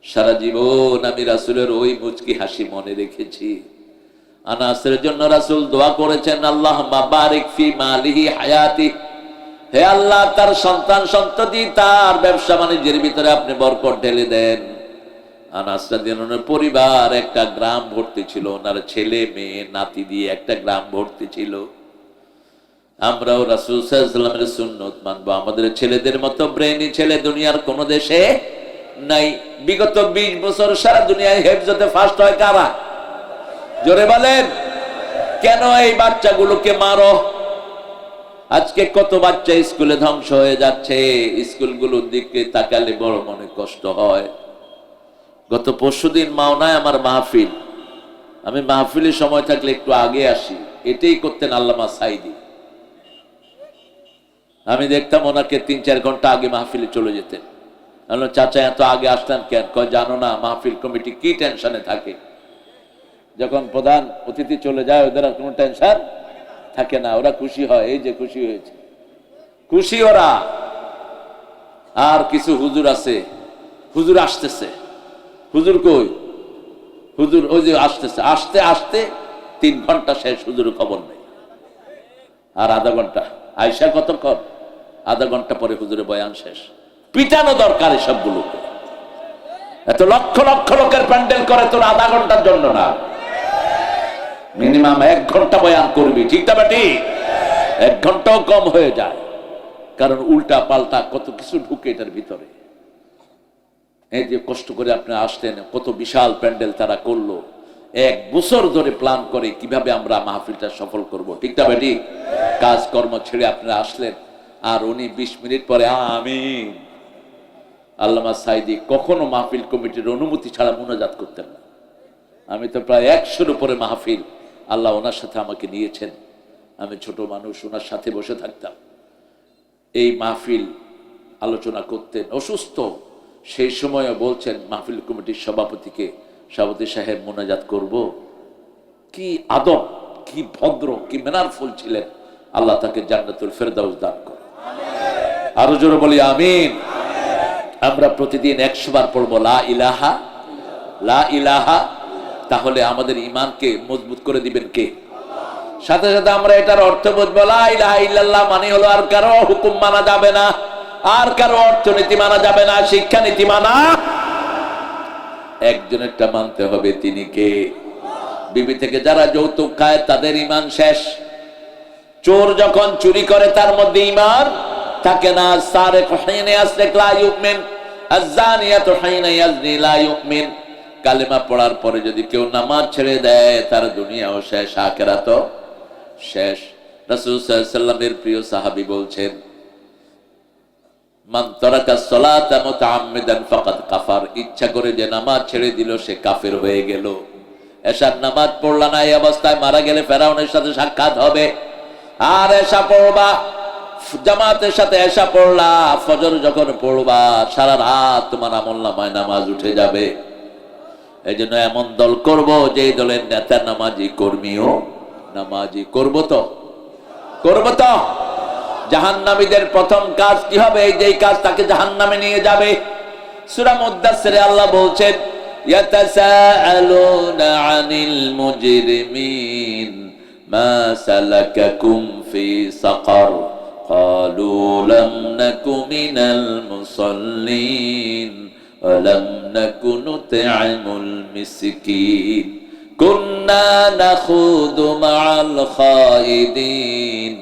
সারা জীবন আমি রাসূলের ওই মুচকি হাসি মনে রেখেছি। আনাসের জন্য রাসূল দোয়া করেছেন, আল্লাহুম্মা বারিক ফি মালিহি হায়াতি, হে আল্লাহ, তার সন্তান সন্ততি, তার ব্যবসা বাণিজ্যের ভিতরে আপনি বরকত ঢেলে দেন। আনাস রাদিয়াল্লাহু আনহুর পরিবার একটা গ্রাম ভর্তি ছিল, ওনার ছেলে মেয়ে নাতি দিয়ে একটা গ্রাম ভর্তি ছিল। আমরাও রাসূল সাল্লাল্লাহু আলাইহি ওয়াসাল্লামের সুন্নাত মানবো। আমাদের ছেলেদের মতো ব্রেইনি ছেলে দুনিয়ার কোন দেশে নাই। বিগত 20 বছর সারা দুনিয়ায় হেফজতে ফার্স্ট হয় কারা? জোরে বলেন। কেন এই বাচ্চাগুলোকে মারো? আজকে কত বাচ্চা স্কুলে ধ্বংস হয়ে যাচ্ছে। স্কুলগুলোর দিকে তাকালে বড় মনে কষ্ট হয়। গত পরশুদিন মাওনায় আমার মাহফিল, আমি মাহফিলের সময় থাকলে একটু আগে আসি, এটাই করতেন আল্লামা সাইদি। আমি দেখতাম ওনাকে 3-4 ঘন্টা আগে মাহফিলে চলে যেতেন। বললাম, চাচা এত আগে আসতেন কেন? কয়, জানো না মাহফিল কমিটি কি টেনশনে থাকে। যখন প্রধান অতিথি চলে যায় ওদের আর কোনো টেনশন থাকে না, ওরা খুশি হয়, এই যে খুশি হয়েছে, খুশি ওরা। আর কিছু হুজুর আছে, হুজুর আসতেছে, হুজুর কই? হুজুর ওই যে আসতেছে, আসতে আসতে 3 ঘন্টা শেষ, হুজুর খবর নেই। আর আধা ঘন্টা, আয়সা কতক্ষণ? আধা ঘন্টা পরে হুজুরের বয়ান শেষ। পিটানো দরকার এসবগুলোকে। এত লক্ষ লক্ষ লোকের প্যান্ডেল করে তোর আধা ঘন্টার জন্য না, মিনিমাম 1 ঘন্টা বয়ান করবি, ঠিক না বেটি? 1 ঘন্টাও কম হয়ে যায়, কারণ উল্টা পাল্টা কত কিছু ঢুকে এটার ভিতরে। এই যে কষ্ট করে আপনি আসলেন, কত বিশাল প্যান্ডেল তারা করলো, 1 বছর ধরে প্ল্যান করে কিভাবে আমরা মাহফিলটা সফল করব, ঠিক না বেটি? কাজকর্ম ছেড়ে আপনারা আসলেন, আর উনি 20 মিনিট পরে আমিন। আল্লামা সাইদি কখনো মাহফিল কমিটির অনুমতি ছাড়া মুনাজাত করতেন না। আমি তো প্রায় 100-এর উপরে মাহফিল আল্লাহ ওনার সাথে আমাকে নিয়েছেন। আমি ছোট মানুষ, ওনার সাথে বসে থাকতাম। এই মাহফিল আলোচনা করতেন, অসুস্থ সেই সময়ও বলছেন মাহফিল কমিটির সভাপতিকে, সভাপতি সাহেব মুনাজাত করব। কি আদব, কি ভদ্র, কি মেনারফুল ছিলেন। আল্লাহ তাকে জান্নাতুল ফেরদাউস দান করে। আরো জোরে বলি আমিন। আমরা প্রতিদিন 100 বার পড়বো লা ইলাহা, লা ইলাহা। তাহলে আমাদের ঈমানকে মজবুত করে দিবেন কে? সাথে সাথে আমরা এটার অর্থ বুঝবো, লা ইলাহা ইল্লাল্লাহ মানে হলো আর কারো হুকুম মানা যাবে না, আর কারো অর্থনীতি মানা যাবে না, শিক্ষানীতি মানা একজনেরটা মানতে হবে, তিনি কে? বিবি থেকে যারা যৌতুক খায় তাদের ঈমান শেষ। চোর যখন চুরি করে তার মধ্যে ঈমান থাকে না। সারিক হিনা ইয়াসরিক লা ইউমিন, আয-যানিয়াতু হিনা ইয়াজনি লা ইউমিন। কালেমা পড়ার পরে যদি কেউ নামাজ ছেড়ে দেয় তার দুনিয়াও শেষ, আখিরাতও শেষ। রাসূল সাল্লাল্লাহু আলাইহি ওয়াসাল্লামের প্রিয় সাহাবী বলছেন, মান তারাকা সালাতা মুতাআম্মিদান ফাকাদ কাফার, ইচ্ছা করে যে নামাজ ছেড়ে দিল সে কাফের হয়ে গেল। এশার নামাজ পড়লা না, এই অবস্থায় মারা গেলে ফেরাউনের সাথে সাক্ষাৎ হবে। আর এশা পড়বা, জামাতের সাথে এশা পড়লা, ফজর যখন পড়বা সারা রাত তোমার আমলনামায় নামাজ উঠে যাবে। এই জন্য এমন দল করব যে দলের নেতা নামাজি, কর্মীও নামাজি। করব তো জাহান্নামীদের প্রথম কাজ কি হবে? যেই কাজ তাকে জাহান্নামে নিয়ে যাবে। সূরা মুদ্দাসসিরে আল্লাহ বলছেন, ইয়াতাসাআলুনা আনিল মুজরিমিন মা সালাকাকুম ফি সাকার ক্বালু লাম নাকু মিনাল মুসাল্লিন ওয়া লাম নাকু নুত'আমুল মিসকিন কুন্না নাখুযু মা'আল খায়িদিন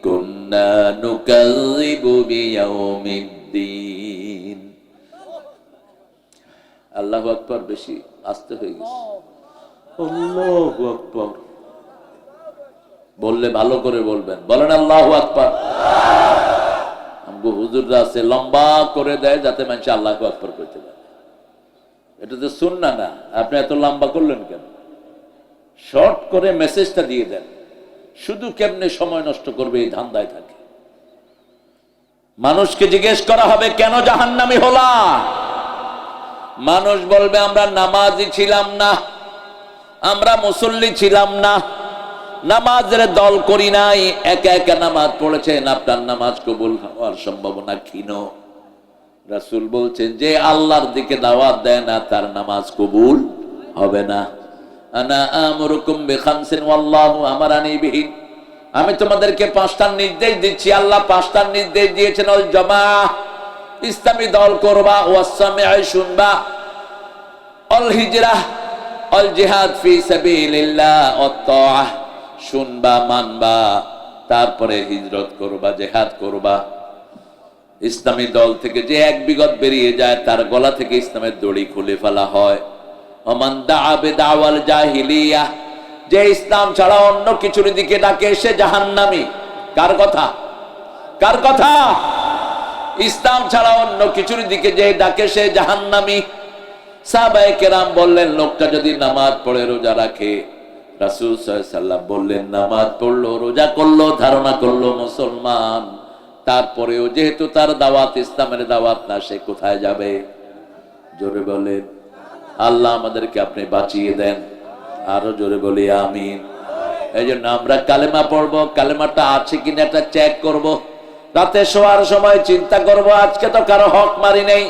কুন্না নুকাযযিবু বিয়াউমিদ্দিন। আল্লাহু আকবার, বেশি আস্তে হয়ে গেছে। আল্লাহু আকবার বললে ভালো করে বলবেন, বলেন আল্লাহু আকবার। আমগো হুজুররা আছে লম্বা করে দেয় যাতে মানুষ আল্লাহু আকবার কইতে পারে। এটা তো সুন্নাহ না, আপনি এত লম্বা করলেন কেন? শর্ট করে মেসেজটা দিয়ে দেন। শুধু কেমনে সময় নষ্ট করবে এই ধান্দায় থাকে। মানুষকে জিজ্ঞেস করা হবে কেন জাহান্নামী হলা? মানুষ বলবে আমরা নামাজি ছিলাম না, আমরা মুসল্লি ছিলাম না, নামাজের দল করি নাই, একা একা নামাজ পড়েছেন, আপনার নামাজ কবুল হওয়ার সম্ভাবনা ক্ষীণ। রাসূল বলছেন যে আল্লাহর দিকে দাওয়াত দেয় না তার নামাজ কবুল হবে না। আনা আমরুকুম বিখামসিন ওয়াল্লাহু আমারানি বিহি, আমি তোমাদেরকে 5টা নির্দেশ দিচ্ছি। আল্লাহ 5টা নির্দেশ দিয়েছেন। আল জামাআহ, ইসলামী দল করবা, ওয়াস সামিআ, শুনবা, আল হিজরাহ, আল জিহাদ ফি সাবিলিল্লাহ, ওয়াত তাআহ, শুনবা মানবা, তারপরে হিজরত করবা, জিহাদ করবা। ইসলামী দল থেকে যে এক বিগত বেরিয়ে যায় তার গলা থেকে ইসলামের দড়ি খুলে ফেলা হয়। ওমান দাআ বিদাওয়াল জাহিলিয়াহ, যে ইসলাম ছাড়া অন্য কিছুর দিকে ডাকে সে জাহান্নামী। কার কথা? কার কথা? ইসলাম ছাড়া অন্য কিছুর দিকে যে ডাকে সে জাহান্নামী। সাহাবায়ে কেরাম বললেন লোকটা যদি নামাজ পড়ে রোজা রাখে, রাসূল সাল্লাল্লাহু আলাইহি ওয়াসাল্লাম বললেন নামাজ পড়লো, রোজা করলো, ধারণা করলো মুসলমান, তারপরেও যেহেতু তার দাওয়াত ইসলামের দাওয়াত না, সে কোথায় যাবে? জোরে বলেন। আল্লাহ আমাদেরকে আপনি বাঁচিয়ে দেন। আরো জোরে বলি আমিন। এই জন্য আমরা কালেমা পড়বো, কালেমাটা আছে কিনা এটা চেক করব। রাতে শোয়ার সময় চিন্তা করব, আজকে তো কারো হক মারি নেই,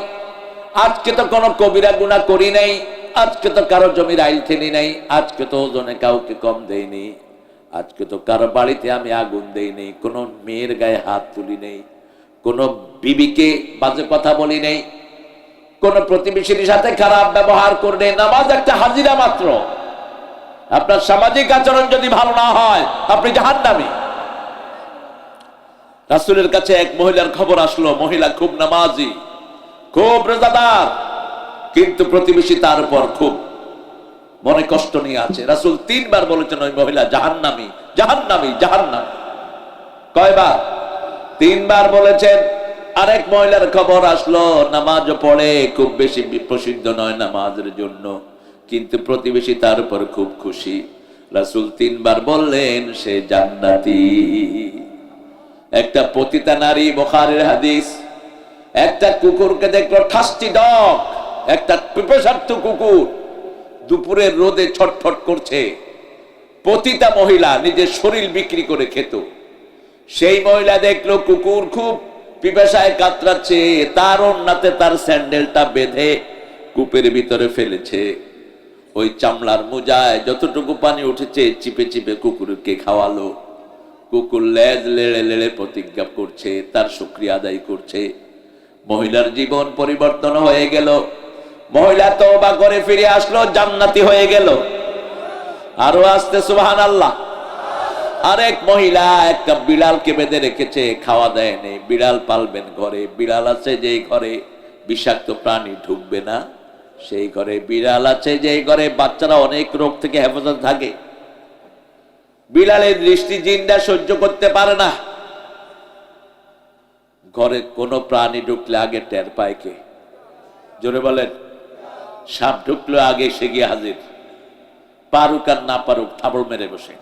আজকে তো কোনো কবিরা গুনাহ করি নাই, আজকে তো কারো জমির আইল ঠেলি নাই, আজকে তো ওজনে কাউকে কম দেইনি, আজকে তো কারো বাড়িতে আমি আগুন দেইনি, কোনো মেয়ের গায়ে হাত তুলি নেই, কোনো বিবিকে বাজে কথা বলি নেই, কোন প্রতিবেশীর সাথে খারাপ ব্যবহার করলে। নামাজ একটা হাজিরা মাত্র। আপনার সামাজিক আচরণ যদি ভালো না হয় আপনি জাহান্নামী। রাসূলের কাছে এক মহিলার খবর আসলো, মহিলা খুব নামাজি, খুব রোজাদার, কিন্তু প্রতিবেশী তার উপর খুব মনে কষ্ট নিয়ে আছে। রাসূল 3 বার বলেছেন ওই মহিলা জাহান্নামী, জাহান্নামী, জাহান্নামী। কয়বার? 3 বার বলেছেন। আরেক মহিলার খবর আসলো, নামাজ পড়ে, খুব বেশি প্রসিদ্ধ নয় নামাজের জন্য, কিন্তু প্রতিবেশী তার উপর খুব খুশি। রাসূল 3 বার বললেন সে জান্নাতি। একটা পতিতা নারী, বুখারীর হাদিস, একটা কুকুরকে দেখলো, ঠাস্টি ডগ, একটা পিপাসার্থ কুকুর দুপুরের রোদে ছটফট করছে। পতিতা মহিলা নিজের শরীর বিক্রি করে খেত। সেই মহিলা দেখলো কুকুর খুব পিপাসায় কাতরাচ্ছে, তার ওন্নাতে তার স্যান্ডেলটা বেঁধে কূপের ভিতরে ফেলেছে। ওই চামড়ার মোজায় যতটুকু পানি উঠেছে চিপে চিপে কুকুরকে খাওয়ালো। কুকুর লেজ লেড়ে লেড়ে প্রতিজ্ঞা করছে, তার শুকরিয়া আদায় করছে। মহিলার জীবন পরিবর্তন হয়ে গেল। মহিলা তওবা করে ফিরে আসলো, জান্নাতি হয়ে গেল। আরো আসতে সুবহানাল্লাহ। আরেক মহিলা একটা বিড়ালকে বেঁধে রেখেছে, খাওয়া দেয়নি। বিড়াল পালবেন ঘরে, বিড়াল আছে যেই ঘরে বিষাক্ত প্রাণী ঢুকবে না, সেই ঘরে বিড়াল আছে যেই ঘরে বাচ্চারা অনেক রোগ থেকে হেফাজত থাকে। বিড়ালের দৃষ্টি জিনরা সহ্য করতে পারে না। ঘরে কোনো প্রাণী ঢুকলে আগে টের পায় কে? জোরে বলেন। সাপ ঢুকলে আগে সে গিয়ে হাজির, পারুক আর না পারুক থাবড় মেরে বসে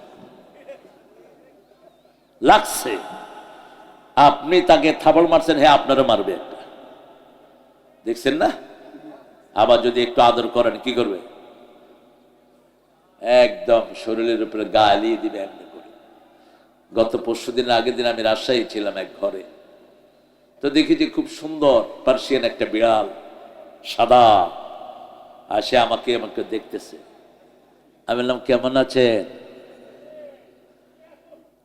লাগছে। আপনি তাকে থাবড় মারছেন, হ্যাঁ আপনারও মারবে একটা, দেখছেন না? আবার যদি একটু আদর করেন কি করবে? একদম শরীরের উপরে গা এলিয়ে দিবে এমনি করে। গত পরশুদিন আগের দিন আমি রাজশাহী ছিলাম এক ঘরে, তো দেখি যে খুব সুন্দর পার্সিয়ান একটা বিড়াল, সাদা, আসে আমাকে দেখতেছে। আমি বললাম কেমন আছেন?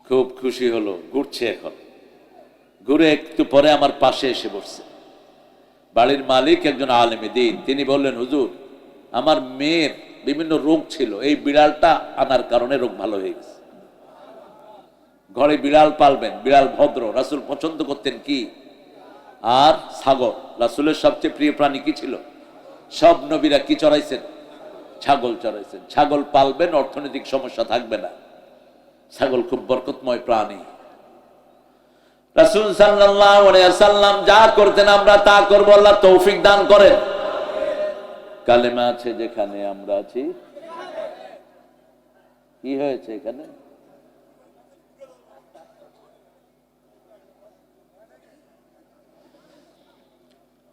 খুব খুশি হলো, ঘুরছে। এখন ঘুরে একটু পরে আমার পাশে এসে বসছে। বাড়ির মালিক একজন আলেমে দ্বীন, তিনি বললেন, হুজুর আমার মেয়ের বিভিন্ন রোগ ছিল, এই বিড়ালটা আনার কারণে রোগ ভালো হয়ে গেছে। ঘরে বিড়াল পালবেন, বিড়াল ভদ্র, রাসূল পছন্দ করতেন কি? আর ছাগল। রাসূলের সবচেয়ে প্রিয় প্রাণী কি ছিল? সব নবীরা কি চড়াইছেন? ছাগল চড়াইছেন। ছাগল পালবেন, অর্থনৈতিক সমস্যা থাকবে না। ছাগল খুব বরকতময় প্রাণী। রাসূল সাল্লাল্লাহু আলাইহি ওয়াসাল্লাম যা করতেন আমরা তা করব, আল্লাহ তৌফিক দান করেন। কালেমা আছে যেখানে আমরা আছি। কি হয়েছে এখানে?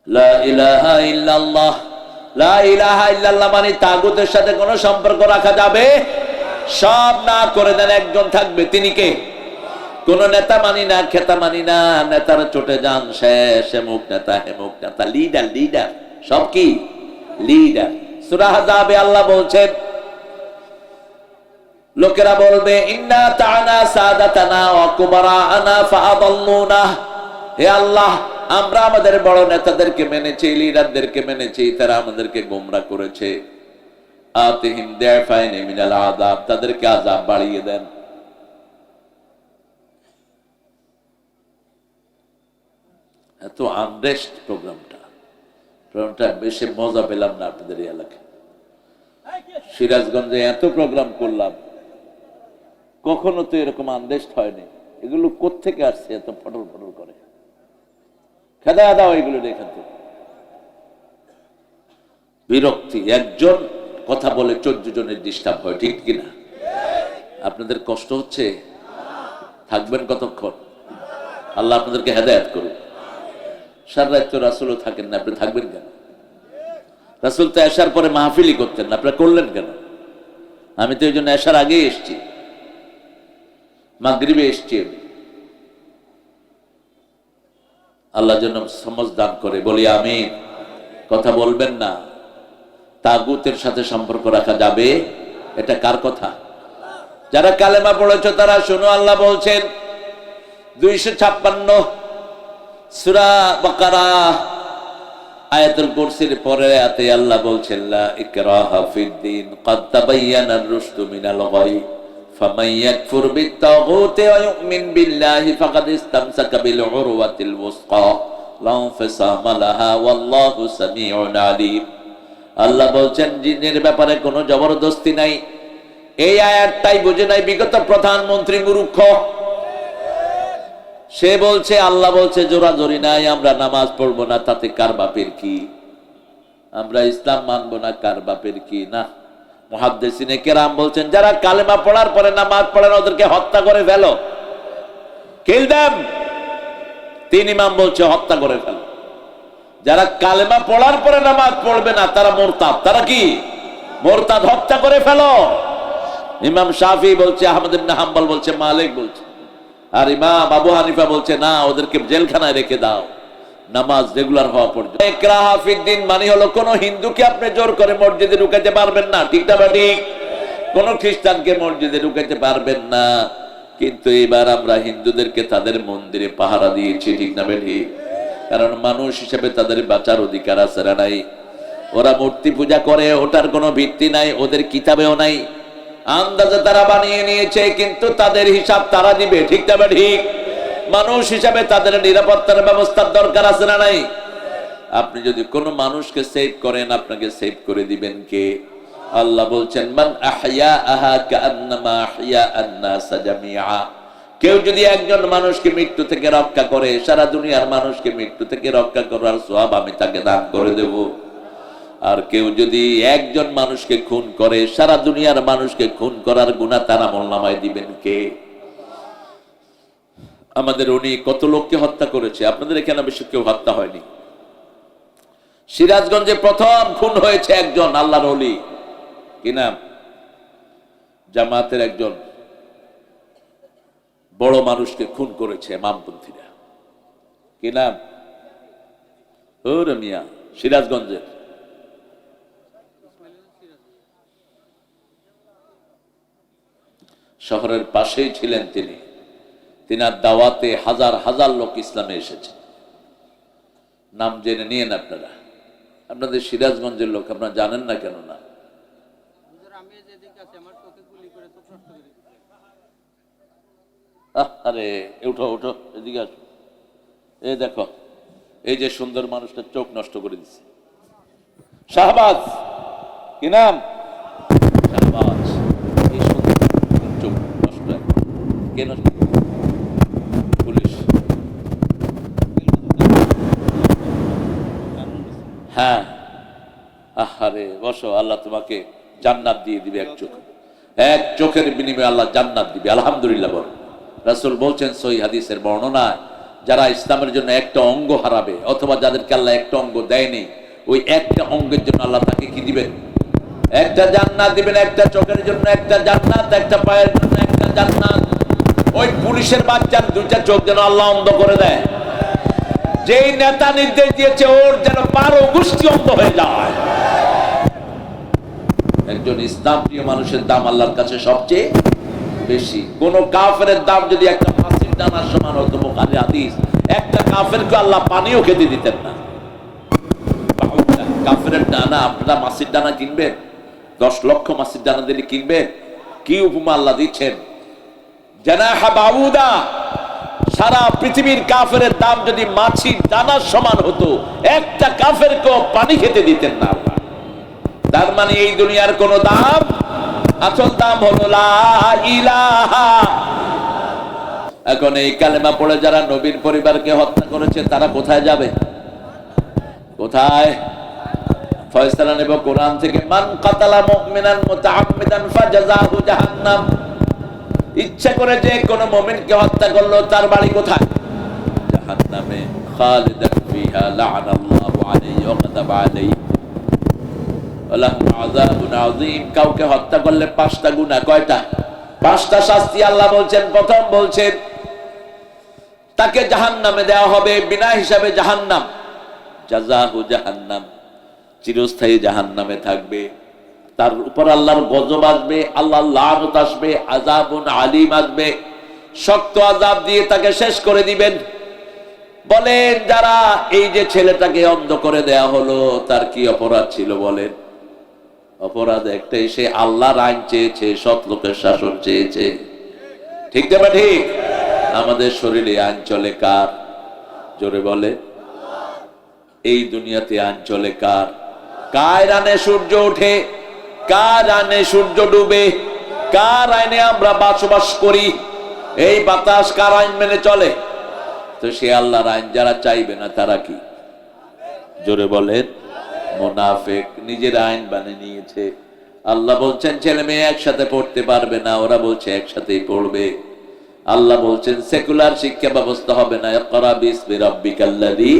লা ইলাহা ইল্লাল্লাহ। লা ইলাহা ইল্লাল্লাহ মানে তাগুতের সাথে কোনো সম্পর্ক রাখা যাবে? সব না করে দেন, একজন থাকবে, তিনি কে? কোন নেতা মানি না, খেতা মানি না, নেতারা চটে যান, শেষ, হেমুক নেতা, হেমুক নেতা, লিডার, লিডার, সব কি লিডার। সূরা আহজাবে আল্লাহ বলছেন, লোকেরা বলবে ইন্না তা'না সাদাতানা ওয়া কুবারা'না ফাআদাল্লুনা, হে আল্লাহ আমরা আমাদের বড় নেতাদেরকে মেনেছি, লিডারদেরকে মেনেছি, তারা আমাদেরকে গোমরা করেছে। আতিহিম দাফাইন মিনাল আযাব, তাদেরকে আযাব বাড়িয়ে দেন। এত আনরেস্ট প্রোগ্রামটা বেশি মজা পেলাম না আপনাদের এই এলাকায়। সিরাজগঞ্জে এত প্রোগ্রাম করলাম, কখনো তো এরকম আনরেস্ট হয়নি। এগুলো কোত্থেকে আসছে এত ফটল ফটল করে? খেদা দাও এগুলো এখান থেকে। বিরক্তি, একজন কথা বলে 14 জনের ডিস্টার্ব হয়, ঠিক কিনা? আপনাদের কষ্ট হচ্ছে? থাকবেন কতক্ষণ? আল্লাহ আপনাদেরকে হেদায়েত করুন। সারা রাত তো রাসূলও থাকেন না, আপনি থাকবেন কেন? রাসূল তো এশার পরে মাহফিলই করতেন না, আপনারা করলেন কেন? আমি তো এই জন্য এশার আগে এসছি, মাগরিবে এসছি। আল্লাহ যেন সমঝ দান করে, বলি আমিন। কথা বলবেন না। তাগুতের সাথে সম্পর্ক রাখা যাবে? এটা কার কথা? যারা কালেমা পড়েছ তারা শুনো, আল্লাহ বলছেন 256 সূরা বাকারা আয়াতুল কুরসির পরে আয়াতে আল্লাহ বলছেন, লা ইকরাহা ফিদ্দিন ক্বাদ তাবায়্যানার রুশদু মিনাল গায় ফামান ইয়াকফুর বিত-তাগুতি ওয়া ইউমিন বিল্লাহি ফাকাদ ইসতামসাকা বিল উরওয়াতিল ওয়াসকা লা ইনফিসামা লাহা ওয়াল্লাহু সামিউন আলীম। আল্লাহ বলছেন জিনের ব্যাপারে কোনো জবরদস্তি নাই। এই আয়াতটাই বুঝে নাই বিগত প্রধানমন্ত্রী মূর্খ। সে বলছে, আল্লাহ বলছে জোরাজোরি নাই, আমরা নামাজ পড়বো না, তাতে কার বাপের কি? আমরা ইসলাম মানবো না, কার বাপের কি? না, মুহাদ্দিসিনে কেরাম বলছেন যারা কালেমা পড়ার পরে নামাজ পড়ে না ওদেরকে হত্যা করে ফেলো, কিল দেম। 3 ইমাম বলছে হত্যা করে ফেলো। যারা কালেমা পড়ার পরে নামাজ পড়বে না তারা মুরতাদ। তারা কি? মুরতাদ, হত্যা করে ফেলো। ইমাম শাফি বলছে, আহমদ ইবনে হাম্বল বলছে, মালিক বলছে, আর ইমাম আবু হানিফা বলছে না, ওদেরকে জেলখানায় রেখে দাও নামাজ রেগুলার হওয়া পর্যন্ত। ইকরাহা ফিদ্দিন মানে হলো কোন হিন্দুকে আপনি জোর করে মসজিদে ঢুকাইতে পারবেন না, ঠিক না ঠিক? কোন খ্রিস্টানকে মসজিদে ঢুকাইতে পারবেন না। কিন্তু এবার আমরা হিন্দুদেরকে তাদের মন্দিরে পাহারা দিয়েছি, ঠিক না ঠিক? কারণ মানুষ হিসেবে তাদের বাঁচার অধিকার আছে না নাই? ওরা মূর্তি পূজা করে, ওটার কোনো ভিত্তি নাই, ওদের কিতাবেও নাই। আন্দাজে তারা বানিয়ে নিয়েছে, কিন্তু তাদের হিসাব তারা দিবে, ঠিক না ঠিক? মানুষ হিসাবে তাদের নিরাপত্তার ব্যবস্থার দরকার আছে না নাই? আপনি যদি কোনো মানুষকে সেভ করেন, আপনাকে সেভ করে দিবেন কে? আল্লাহ বলছেন মান আহইয়াহা কাআন্নামা আহইয়া আন-নাস জামিআ, কেউ যদি একজন মানুষকে মৃত্যু থেকে রক্ষা করে, সারা দুনিয়ার মানুষকে মৃত্যু থেকে রক্ষা করার সওয়াব আমি তাকে দান করে দেব। আর কেউ যদি একজন মানুষকে খুন করে, সারা দুনিয়ার মানুষকে খুন করার গুনাহ তার আমলনামায় দিবেন কে? আমাদের উনি কত লোককে হত্যা করেছে, আপনাদের এখানে বেশি কেউ হত্যা হয়নি। সিরাজগঞ্জে প্রথম খুন হয়েছে একজন আল্লাহর ওলি, কি নাম? জামাতের একজন বড় মানুষকে খুন করেছে বামপন্থীরা, কি নাম? ওরে মিয়া, সিরাজগঞ্জের। শহরের পাশেই ছিলেন তিনি। তিনার দাওয়াতে হাজার হাজার লোক ইসলামে এসেছে। নাম জেনে নিয়েন আপনারা। আপনাদের সিরাজগঞ্জের লোক, আপনারা জানেন না কেন? না, আরে উঠো উঠো, এদিকে আসো। এই দেখো, এই যে সুন্দর মানুষটা চোখ নষ্ট করে দিচ্ছে, শাহবাজ, কি নাম? শাহবাজ। এই সুন্দর চোখ নষ্ট কেন? পুলিশ। হ্যাঁ, আহারে বসো, আল্লাহ তোমাকে জান্নাত দিয়ে দিবে। এক চোখের বিনিময়ে আল্লাহ জান্নাত দিবে। আলহামদুলিল্লাহ বল। রাসূল বলছেন সহিহ হাদিসের বর্ণনায়, যারা ইসলামের জন্য একটা অঙ্গ হারাবে, অথবা যাদেরকে আল্লাহ একটা অঙ্গ দেয়নি, ওই একটা অঙ্গের জন্য আল্লাহ তাকে কি দিবেন? একটা জান্নাত দিবেন। একটা চোখের জন্য একটা জান্নাত, একটা পায়ের জন্য একটা জান্নাত। ওই পুলিশের বাচ্চার দুইটা চোখ যেন আল্লাহ অন্ধ করে দেয়। যেই নেতা নির্দেশ দিয়েছে ওর যেন পারো গোষ্ঠী অন্ধ হয়ে যায়। একজন ইসলাম প্রিয় মানুষের দাম আল্লাহর কাছে সবচেয়ে বেশি। কোন কাফেরের দাম যদি একটা মাছির দানার সমান হতো, বুখারী হাদিস, একটা কাফেরকে আল্লাহ পানিও খেতে দিতেন না। কাফেরের দানা, আপনারা মাছির দানা কিনবেন? 10 লক্ষ মাছির দানা দিলে কিনবেন? কি উপমা আল্লাহ দিচ্ছেন! জানাহা বাউদা, সারা পৃথিবীর কাফেরের দাম যদি মাছির দানার সমান হতো, একটা কাফেরকেও পানি খেতে দিতেন না আল্লাহ। তার মানে এই দুনিয়ার কোন দাম, আসল দাম হলো লা ইলাহা। এখন এই কালেমা পড়ে যারা নবীর পরিবারকে হত্যা করেছে, তারা কোথায় যাবে? কোথায়? ফয়সালা নেব কোরআন থেকে। মান কাতালা মুমিনান মুতাআম্মিদান ফাজাযাহু জাহান্নাম। ইচ্ছা করে যে কোন মুমিনকে হত্যা করলো, তার বাড়ি কোথায়? জাহান্নামে। খালিদান ফিহা লা'নাল্লাহু আলাইহি ওয়া গাদাবা আলাইহি ওয়া লাহু আযাবুন আযীম। কাউকে হত্যা করলে 5টা গুনাহ। কয়টা? 5টা শাস্তি আল্লাহ বলছেন। প্রথম বলছেন তাকে জাহান্নামে দেওয়া হবে, বিনা হিসাবে জাহান্নাম। জাযাহু জাহান্নাম, চিরস্থায়ী জাহান্নামে থাকবে। তার উপর আল্লাহর গজব আসবে, আল্লাহর লানত আসবে, আযাবুন আলীম আসবে। শক্ত আযাব দিয়ে তাকে শেষ করে দিবেন। বলেন, যারা এই যে ছেলেটাকে অন্ধ করে দেয়া হলো, তার কি অপরাধ ছিল বলেন? অপরাধ একটাই, সে আল্লাহর আইন চেয়েছে, সৎ লোকের শাসন চেয়েছে। ঠিক না ঠিক? আমাদের শরীরে আইন চলে কার? জোরে বলে। এই দুনিয়াতে আইন চলে কার? কার আইনে সূর্য ওঠে, কার আইনে সূর্য ডুবে, কার আইনে আমরা বসবাস করি? এই বাতাস কার আইন মেনে চলে? তো সে আল্লাহর আইন যারা চাইবে না, তারা কি? জোরে বলেন। মুনাফিক, নিজের আইন বানিয়ে নিয়েছে। আল্লাহ বলছেন ছেলে মেয়ে একসাথে পড়তে পারবে না, ওরা বলছে একসাথেই পড়বে। আল্লাহ বলছেন সেকুলার শিক্ষা ব্যবস্থা হবে না। ইকরা বিসমি রাব্বিকাল্লাযী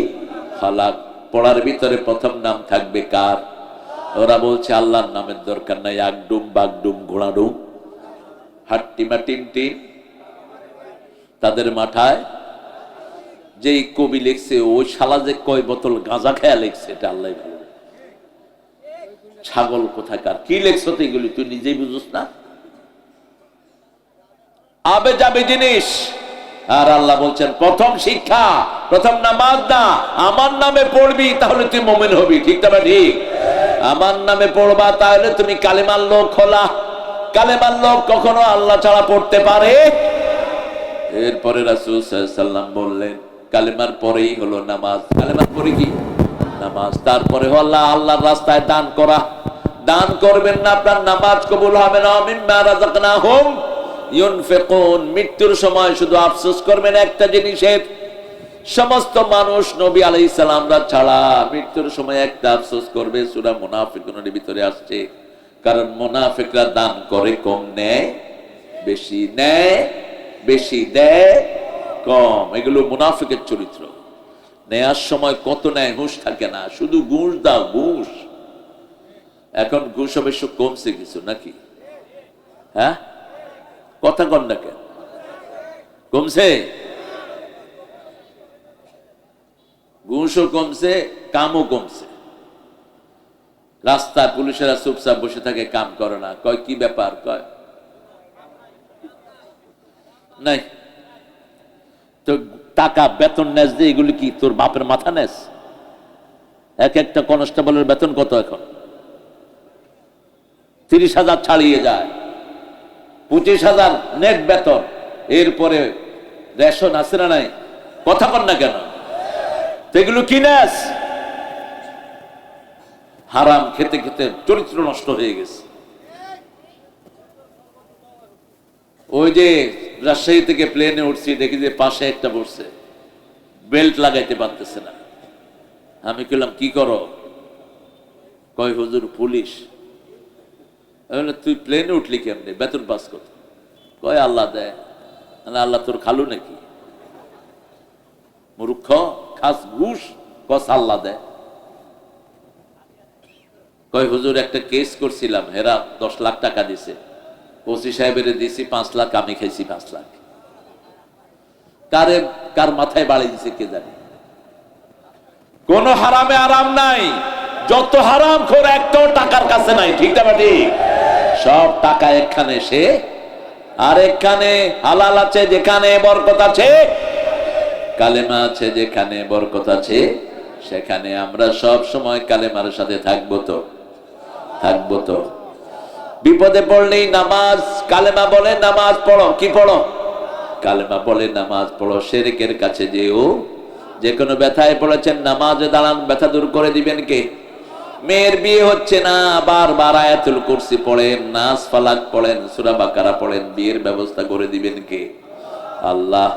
খালাক। পড়ার ভিতরে প্রথম নাম থাকবে কার? ওরা বলছে আল্লাহর নামের দরকার নাই। আগডুম বাগডুম ঘোড়াডুম হাট্টিমা টিমটি। তাদের মাথায় যেই কবি লিখছে, ওই শালা যে কয় বোতল গাঁজা খেয়া লিখছে, এটা আল্লাহ ভালো। ছাগল কোথাকার, কি লেখছো তো এগুলি? তুই নিজেই বুঝুস না, আবে যাবে জিনিস। আর আল্লাহ বলছেন প্রথম শিক্ষা, প্রথম নামাজ না, আমার নামে পড়বি তাহলে তুই মুমিন হবি। ঠিক না ঠিক? আমার নামে পড়বা তাহলে তুমি কালেমার লোক হলা। কালেমার লোক কখনো আল্লাহ ছাড়া পড়তে পারে? এরপরে রাসূল সাল্লাল্লাহু আলাইহি ওয়াসাল্লাম বললেন কালেমার পরেই হলো নামাজ। কালেমার পরে কি? নামাজ। তারপরে হলো আল্লাহর রাস্তায় দান করা। দান করবেন না, আপনার নামাজ কবুল হবে না। মিম্মা রাযাকনাহুম ইউনফিকুন, মৃত্যুর সময় শুধু আফসোস করবেন একটা জিনিসের, সমস্ত মানুষ নবী আলাইহিস সালামরা ছাড়া মৃত্যুর সময় একটা আফসোস করবে, সূরা মুনাফিকুনের ভিতরে আসছে। কারণ মুনাফিকরা দান করে কম, নেয় বেশি, নেয় বেশি, দেয় কম। এগুলো মুনাফিকের চরিত্র। নেয়ার সময় কত নেয় হুঁশ থাকে না, শুধু ঘুষ দাও ঘুষ। এখন ঘুষ অবশ্য কমছে কিছু নাকি? হ্যাঁ, কথা কন না কেন? কমছে, ঘুষও কমছে, কামও কমছে। রাস্তায় পুলিশেরা চুপচাপ বসে থাকে, কাম করে না। কয় কি ব্যাপার? কয় নাই তো টাকা বেতন নেস যে, এগুলি কি তোর বাপের মাথা নেস? এক একটা কনস্টেবলের বেতন কত এখন? 30,000 ছাড়িয়ে যায়, 25,000 নেট বেতন। এরপরে রেশন আছে না নাই? কথা কন না কেন? এগুলো কি নেস? হারাম খেতে খেতে চরিত্র নষ্ট হয়ে গেছে। ওই যে রাজশাহী থেকে প্লেনে উঠছি, দেখি যে পাশে একটা বসছে, বেল্ট লাগাইতে পারতেছে না। আমি বললাম কি করো? কয় হুজুর পুলিশ। তুই প্লেনে উঠলি কেমনে? বেতন পাস কত? কয় আল্লাহ দেয়। আল্লাহ তোর খালু নাকি? মূর্খ, খাস ঘুষ। কস আল্লাহ দেয়। কয় হুজুর একটা কেস করছিলাম, হেরা 10 লাখ টাকা দিছে, ওসি সাহেবের দিছি 5 লাখ, আমি খাইছি 5 লাখ। কার মাথায় বাড়ি দিছে কে জানে। কোন হারামে আরাম নাই। যত হারাম খোর একটাও টাকার কাছে নাই, ঠিক না ঠিক? সব টাকা এখানে, সে আর এখানে হালাল আছে যেখানে বরকত আছে, কালেমা আছে যেখানে বরকত আছে, সেখানে আমরা সব সময় কালেমার সাথে থাকবো তো, থাকবো তো। বিপদে পড়লেই নামাজ, কালেমা বলে নামাজ পড়ো। কি পড়ো? কালেমা বলে নামাজ পড়ো। শিরকের কাছে যেও। যে কোনো ব্যথায় পড়েছেন, নামাজে দাঁড়ান, ব্যথা দূর করে দিবেন কে? মেয়ের বিয়ে হচ্ছে না, বারবার আয়াতুল কুরসি পড়েন, নাস ফালাক পড়েন, সূরা বাকারা পড়েন, বিয়ের ব্যবস্থা করে দিবেন কে? আল্লাহ।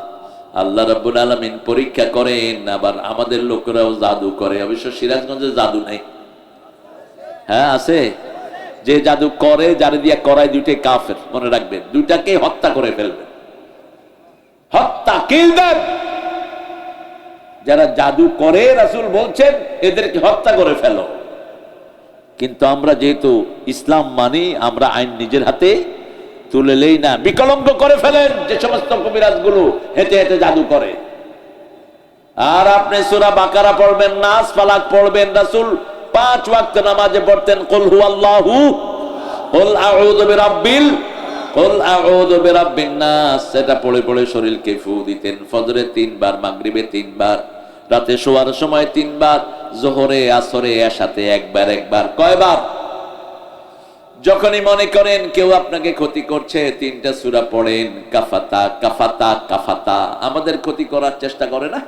আল্লাহ রাব্বুল আলামিন পরীক্ষা করেন। আবার আমাদের লোকেরাও জাদু করে। অবশ্য সিরাজগঞ্জে জাদু নাই। হ্যাঁ আছে। যে জাদু করে, যারা দিয়া করায়, দুইটাই কাফের, মনে রাখবেন। দুইটাকে হত্যা করে ফেলবেন, হত্যা, কিল দেন। যারা জাদু করে, রাসূল বলছেন এদেরকে হত্যা করে ফেলো। কিন্তু আমরা যেহেতু ইসলাম মানি, আমরা আইন নিজের হাতে তুলেলেই না, বিকলঙ্গ করে ফেলেন যে সমস্ত কবিরাজগুলো হেঁটে হেঁটে জাদু করে। আর আপনি সূরা বাকারা পড়বেন, নাস ফালাক পড়বেন। রাসূল 5 ওয়াক্ত নামাজে পড়তেন কুল হুয়াল্লাহু, কুল আউযু বিরাব্বিল, কুল আউযু বিরাব্বিন নাস। সেটা পড়ে পড়ে শরীরকে ফু দিতেন। ফজরে 3 বার, মাগরিবে 3 বার, রাতে শোয়ার সময় 3 বার, যোহরে, আসরে, এশাতে একবার একবার। কয়বার? যখনই মনে করেন কেউ আপনাকে ক্ষতি করছে, 3টা সূরা পড়েন। কাফাতা কাফাতা কাফাতা। আমাদের ক্ষতি করার চেষ্টা করে না?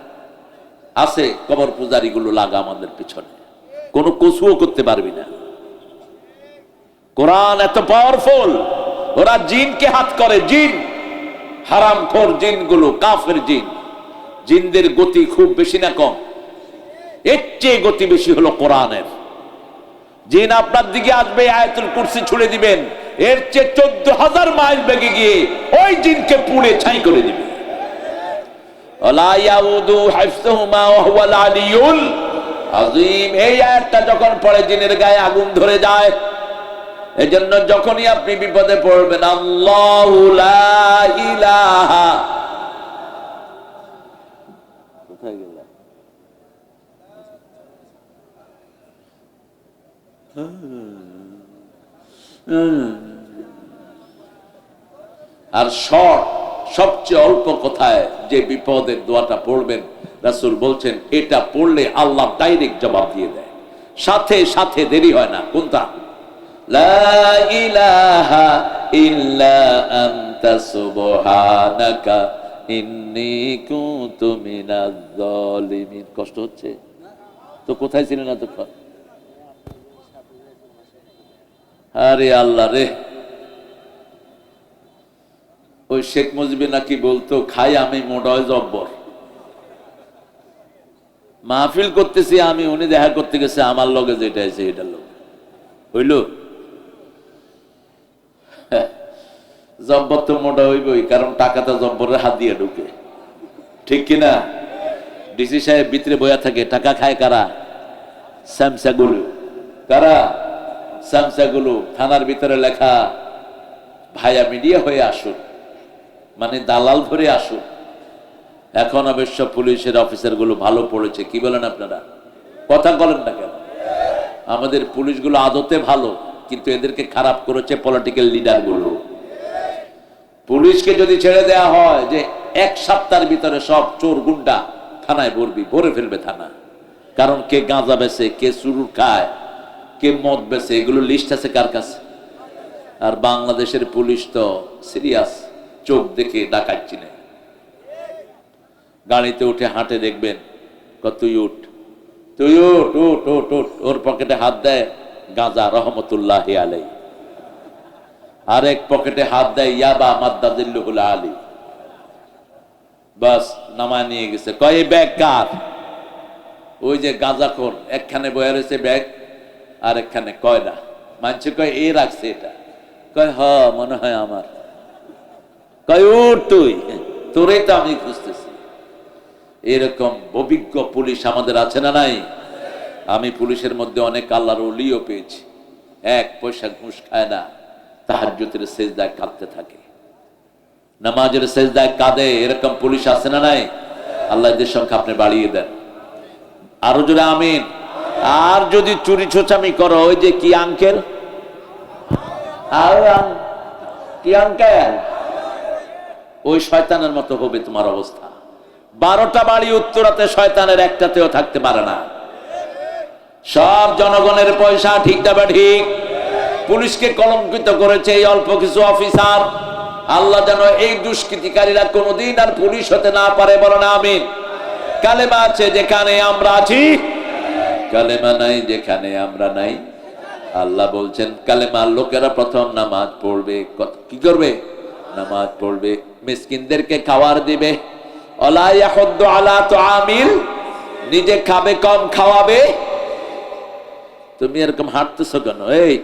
আছে কবর পূজারি গুলো লাগা আমাদের পিছনে, কোনো কসুও করতে পারবি না। কোরআন এত পাওয়ারফুল, ওরা জিনকে হাত করে। জিন, হারামখোর জিনগুলো, কাফের জিন। জিনদের গতি খুব বেশি না কম? এর চেয়ে গতি বেশি হলো কোরআনের। জিন আপনার দিকে আসবে, আয়াতুল কুরসি ছুড়ে দিবেন, এর চেয়ে 14,000 মাইল বেগে গিয়ে ওই জিনকে পুড়ে ছাই করে দিবে। ওয়ালা ইয়াউদু হিফযুহুমা ওয়া হুয়াল আলিয়ুল আযীম। এই আয়াতটা যখন পড়ে জিনের গায়ে আগুন ধরে যায়। এজন্য যখনই আপনি বিপদে পড়বেন, আল্লাহু লা ইলাহা, কোথায় গেল? আর সবচেয়ে অল্প কথায় যে বিপদের দোয়াটা পড়বেন, রাসূল বলছেন এটা পড়লে আল্লাহ ডাইরেক্ট জবাব দিয়ে দেয়, সাথে সাথে, দেরি হয় না। কোনটা? লা ইলাহা ইল্লা আনতা সুবহানাকা ইন্নী কুনতু মিনাজ জালিমিন। কষ্ট হচ্ছে তো? কোথায় ছিলেন এতক্ষণ? আরে আল্লাহ রে, ওই শেখ মুজিব নাকি বলতো, খাই আমি মোটায় জব্বর, মাহফিল করতেছি আমি, উনি দেখা করতে গেছে আমার লগে, যেটা আছে এটা লোক হইল। জব্বর তো মোটা হইবই, কারণ টাকাটা জব্বরের হাত দিয়ে ঢুকে, ঠিক কিনা? ডিসি সাহেব ভিতরে বয়া থাকে, টাকা খায় কারা? স্যামসাগুলো। কারা? স্যামসাগুলো। থানার ভিতরে লেখা, ভাইয়া মিডিয়া হয়ে আসুন, মানে দালাল ধরে আসুন। এখন অবশ্য পুলিশের অফিসার গুলো ভালো পড়েছে, কি বলেন আপনারা? কথা বলেন না কেন? আমাদের পুলিশগুলো আদতে ভালো, কিন্তু এদেরকে খারাপ করেছে পলিটিক্যাল লিডার গুলো। পুলিশকে যদি ছেড়ে দেয়া হয় যে এক সপ্তাহের ভিতরে সব চোর গুন্ডা থানায় ভরে ফেলবে থানা, কারণ কে গাঁজা বেচে, কে চুরুট খায়, কে মদ বেচে, এগুলো লিস্ট আছে কার কাছে? আর বাংলাদেশের পুলিশ তো সিরিয়াস, চোখ দেখে ডাকাচ্ছি না। গাড়িতে উঠে হাঁটে, দেখবেন তুই উঠ, তুই উঠ, উঠ উঠ উঠ, ওর পকেটে হাত দেয় গাঁজা রহমতুল্লাহ আলাই, আরেক পকেটে হাত দেয় ইয়াবা মাদ্দাজিল্লুহুল আলী, বাস নামায় নিয়ে গেছে। কয় এই ব্যাগ কার? ওই যে গাঁজাখোর, একখানে বয়ে রয়েছে ব্যাগ, আর একখানে কয়লা। মানছে কয় এ রাখছে এটা, কয় হ মনে হয় আমার। কয় উঠ তুই, তোরেই তো আমি খুঁজতেছি। এরকম অভিজ্ঞ পুলিশ আমাদের আছে না নাই? আমি পুলিশের মধ্যে অনেক আল্লাহর ওলিও পেয়েছি, এক পয়সা ঘুষ খায় না, তাহাজ্জুদের সেজদায় কাঁদতে থাকে, নামাজের সেজদায় কাঁদে। এরকম পুলিশ আছে না নাই? আল্লাহ এদের সংখ্যা আপনি বাড়িয়ে দেন, আরো জোরে আমিন। আর যদি চুরি ছোচামি করো, ওই যে কি আঙ্কেল, কি আঙ্কেল, ওই শয়তানের মতো হবে তোমার অবস্থা। 12টা বাড়ি উত্তরাতে, শয়তানের একটাতেও থাকতে পারে না। সব জনগণের পয়সা, ঠিক না ঠিক? পুলিশকে কলঙ্কিত করেছে এই অল্প কিছু অফিসার। আল্লাহ যেন এই দুষ্কৃতিকারীরা কোনোদিন আর পুলিশ হতে না পারে, বলেন আমিন। কালেমা আছে যেখানে আমরা আছি, কালেমা নাই যেখানে আমরা নাই। আল্লাহ বলছেন কালেমার লোকেরা প্রথম নামাজ পড়বে। কি করবে? নামাজ পড়বে, মিসকিনদেরকে খাবার দিবে। ওয়ালা ইয়াহুদ্দু আলা তুআমিল, নিজে খাবে কম, খাওয়াবে। তুমি এরকম হাঁটতেছো কেন? এই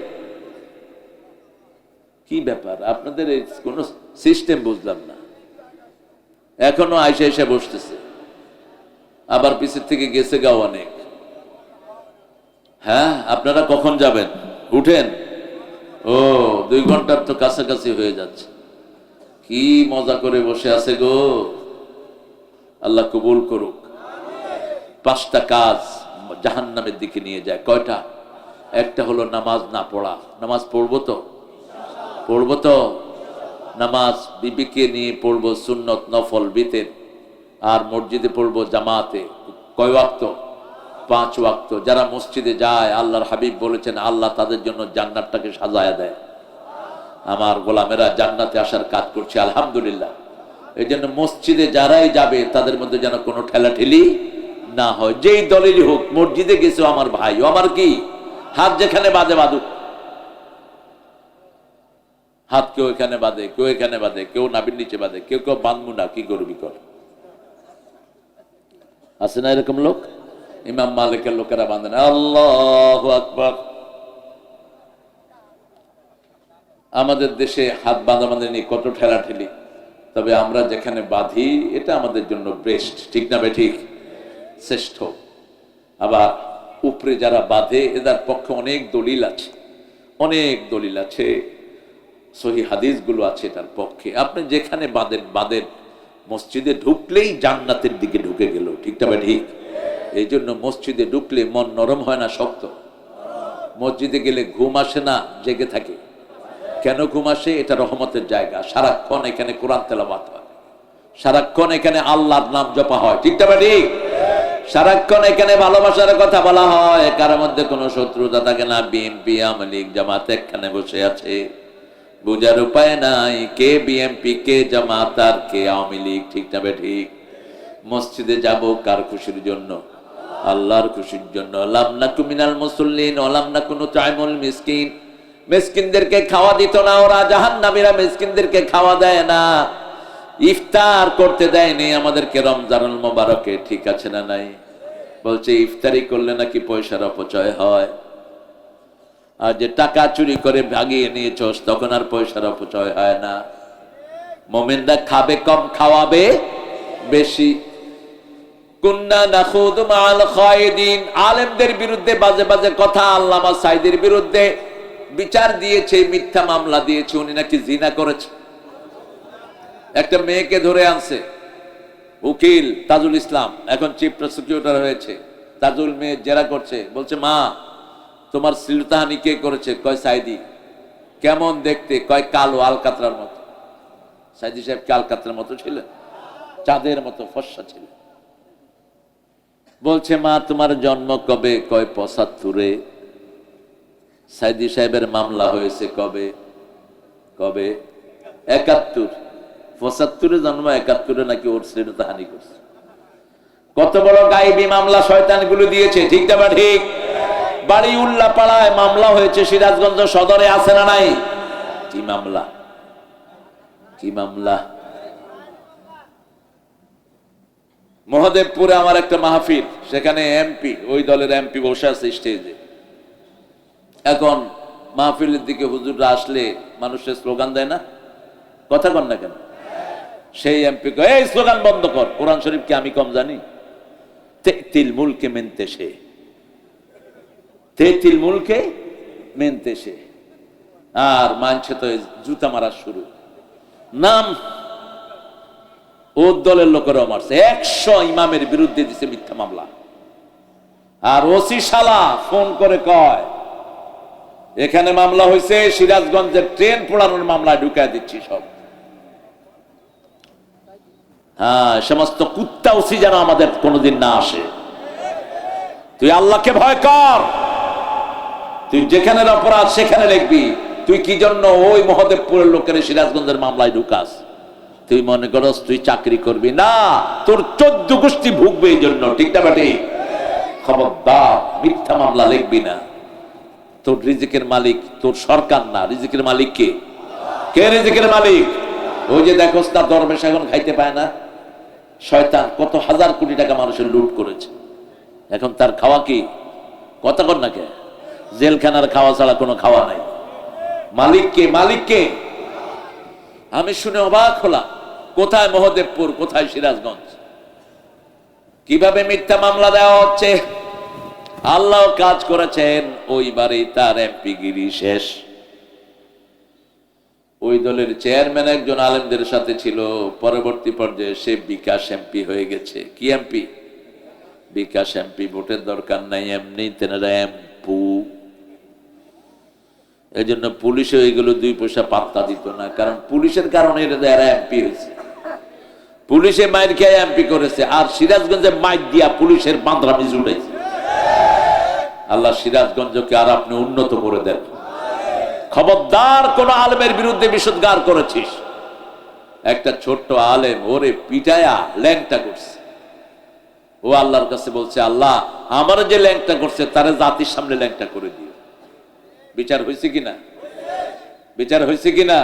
কি ব্যাপার আপনাদের? কোন সিস্টেম বুঝলাম না। এখনো আইসা এসে বসতেছে, আবার পিছের থেকে গেছে গাও অনেক। হ্যাঁ, আপনারা কখন যাবেন? উঠেন। ও 2 ঘন্টার তো কাছাকাছি হয়ে যাচ্ছে। কি মজা করে বসে আছে গো। আল্লাহ কবুল করুক। 5টা কাজ জাহান্নামের দিকে নিয়ে যায়। কয়টা? একটা হলো নামাজ না পড়া। নামাজ পড়বো তো? পড়বো তো? নামাজ বিবিকে নিয়ে পড়বো, সুন্নত নফল বিতের, আর মসজিদে পড়বো জামাতে। কয় ওয়াক্ত? 5 ওয়াক্ত। যারা মসজিদে যায়, আল্লাহর হাবিব বলেছেন আল্লাহ তাদের জন্য জান্নাতটাকে সাজায়া দেয়। আমার গোলামেরা জান্নাতে আসার কাজ করছে, আলহামদুলিল্লাহ। এই জন্য মসজিদে যারাই যাবে তাদের মধ্যে যেন কোনো ঠেলাঠেলি না হয়। যেই দলেরই হোক, মসজিদে গেছে আমার ভাই, ও আমার কি, হাত যেখানে বাঁধে বাঁধুক। হাত কেউ এখানে বাঁধে, কেউ এখানে বাঁধে, কেউ নাভির নিচে বাঁধে, কেউ কেউ বাঁধবো না, কি করবি কর। আছে না এরকম লোক? ইমাম মালিকের লোকেরা বাঁধে না। আল্লাহু আকবার। আমাদের দেশে হাত বাঁধাবাঁধি নিয়ে কত ঠেলাঠেলি, তবে আমরা যেখানে বাঁধি এটা আমাদের জন্য বেস্ট, ঠিক না ঠিক? শ্রেষ্ঠ। আবার উপরে যারা বাঁধে এদের পক্ষে অনেক দলিল আছে, অনেক দলিল আছে, সহি হাদিসগুলো আছে এটার পক্ষে। আপনি যেখানে বাঁধেন, মসজিদে ঢুকলেই জান্নাতের দিকে ঢুকে গেল, ঠিক না ঠিক? এই জন্য মসজিদে ঢুকলে মন নরম হয় না, শক্ত। মসজিদে গেলে ঘুম আসে না, জেগে থাকে। কেন ঘুম আসে? এটা রহমতের জায়গা। সারাক্ষণ এখানে কোরআন তেলাওয়াত হয়, সারাক্ষণ এখানে আল্লাহর নাম জপা হয়, ঠিক না ঠিক? সারাক্ষণ এখানে ভালোবাসার কথা বলা হয়, কার মধ্যে কোনো শত্রুতা থাকে না। বিএনপি আওয়ামী লীগ জামাত একখানে বসে আছে, বুঝার উপায় নাই কে বিএনপি, কে জামাত, আর কে আওয়ামী লীগ, ঠিক না ঠিক? মসজিদে যাব কার খুশির জন্য? আল্লাহর খুশির জন্য। লাম নাকু মিনাল মুসাল্লিন ওয়া লাম নাকু নুতঈমুল মিসকিন। মিসকিনদেরকে খাওয়া দিত না ওরা, জাহান্নামীরা মিসকিনদেরকে খাওয়া দেয় না, ইফতার করতে দেয়নি আমাদেরকে রমজানুল মোবারকে। ঠিক আছে না নাই? বলছে ইফতারি করলে নাকি পয়সার অপচয় হয়, আর যে টাকা চুরি করে ভাগিয়ে নিয়েছস তখন আর পয়সার অপচয় হয় না। মুমিনরা খাবে কম, খাওয়াবে বেশি। কুন্না নাখুদু মাআল খায়দিন, আলেমদের বিরুদ্ধে বাজে বাজে কথা, আল্লামা সাইদির বিরুদ্ধে বিচার দিয়েছে, মিথ্যা মামলা দিয়েছে, উনি নাকি জিনা করেছে। একটা মেয়েকে ধরে আনছে উকিল তাজুল ইসলাম, এখন চিফ প্রসিকিউটর হয়েছে। তাজুল মেয়ে জেরা করছে, বলছে মা তোমার শ্লীলতাহানি কে করেছে? কয় সাইদি। কেমন দেখতে? কয় কালো, আলকাতরার মতো। সাইদি সাহেব কি আলকাতরার মতো ছিলেন? চাঁদের মতো ফর্সা ছিলেন। বলছে মা তোমার জন্ম কবে? কয় ৭৫-এ। সাইদি সাহেবের মামলা হয়েছে কবে? কবে? ৭১। ৭৫-এ জন্ম, ৭১-এ নাকি ওর শ্লীলতাহানি করছে। কত বড় গায়েবী মামলা শয়তানগুলো দিয়েছে। ঠিক না বা ঠিক? বাড়ি উল্লাপাড়ায় মামলা হয়েছে, সিরাজগঞ্জ সদরে আছে না নাই? কি মামলা? কি মামলা? মহাদেবপুরে আমার একটা মাহফিল, সেখানে এমপি, ওই দলের এমপি বসে আছে স্টেজে। এখন মাহফিলের দিকে হুজুররা আসলে মানুষের স্লোগান দেয় না? কথা কন না কেন? সেই এমপি কয় এই স্লোগান বন্ধ কর, কোরআন শরীফ কি আমি কম জানি? তেতিল মুলকে মেনতেশে, তেতিল মুলকে মেনতেশে। আর মানছে তো জুতা মারা শুরু। নাম ওর দলের লোকেরাও মারছে, ১০০ ইমামের বিরুদ্ধে দিছে মিথ্যা মামলা। আর ওসি শালা ফোন করে কয় এখানে মামলা হয়েছে, সিরাজগঞ্জের ট্রেন পোড়ানোর মামলায় ঢুকায় দিচ্ছি সব। হ্যাঁ, সমস্ত কুত্তা ওসি যেন আমাদের কোনোদিন না আসে। তুই আল্লাহকে ভয় কর, তুই যেখানে অপরাধ সেখানে লিখবি। তুই কি জন্য ওই মহাদেবপুরের লোকের সিরাজগঞ্জের মামলায় ঢুকাস? তুই মনে করস তুই চাকরি করবি না, তোর ১৪ গোষ্ঠী ভুগবে এই জন্য। ঠিক না বাটি? খবরদার মিথ্যা মামলা লিখবি না। তোর রিজিকের মালিক তোর সরকার না, রিজিকের মালিক কে? কে রিজিকের মালিক? ওই যে দেখোস না দরবেশ এখন খাইতে পায় না। শয়তান কত হাজার কোটি টাকা মানুষের লুট করেছে, এখন তার খাওয়া কি? কথা কর না কে? জেলখানার খাওয়া ছাড়া কোনো খাওয়া নাই। মালিক কে? মালিক কে? আমি শুনে অবাক হলাম, কোথায় মহদেবপুর, কোথায় সিরাজগঞ্জ? কিভাবে মিথ্যা মামলা দেওয়া হচ্ছে? আল্লাহ কাজ করেছেন, ওইবারে তার এমপি গিরি শেষ। ওই দলের চেয়ারম্যান একজন আলেমদের সাথে ছিল, পরবর্তী পর্যায়ে সে বিকাশ এমপি হয়ে গেছে। কি এমপি? বিকাশ এমপি। ভোটের দরকার নাই, এমনি তেনারা এমপু। এই জন্য পুলিশে ওইগুলো 2 পয়সা পাত্তা দিত না, কারণ পুলিশের কারণে এরা এমপি হয়েছে। পুলিশে মাইর খেয়ে এমপি করেছে, আর সিরাজগঞ্জে মাইর দিয়া পুলিশের বাঁধরামি জুড়েছে। আল্লাহ সিরাজগঞ্জকে আর আপনি উন্নত করে দেন। খবরদার কোন আলেমের বিরুদ্ধে বিষোদ্গার করেছিস, একটা ছোট্ট আলেম ওরে পিটায়া ল্যাংটা করছে, ও আল্লাহর কাছে বলছে আল্লাহ আমার যে ল্যাংটা করছে তারে জাতির সামনে ল্যাংটা করে দিও। বিচার হয়েছে কিনা? বিচার হয়েছে কিনা?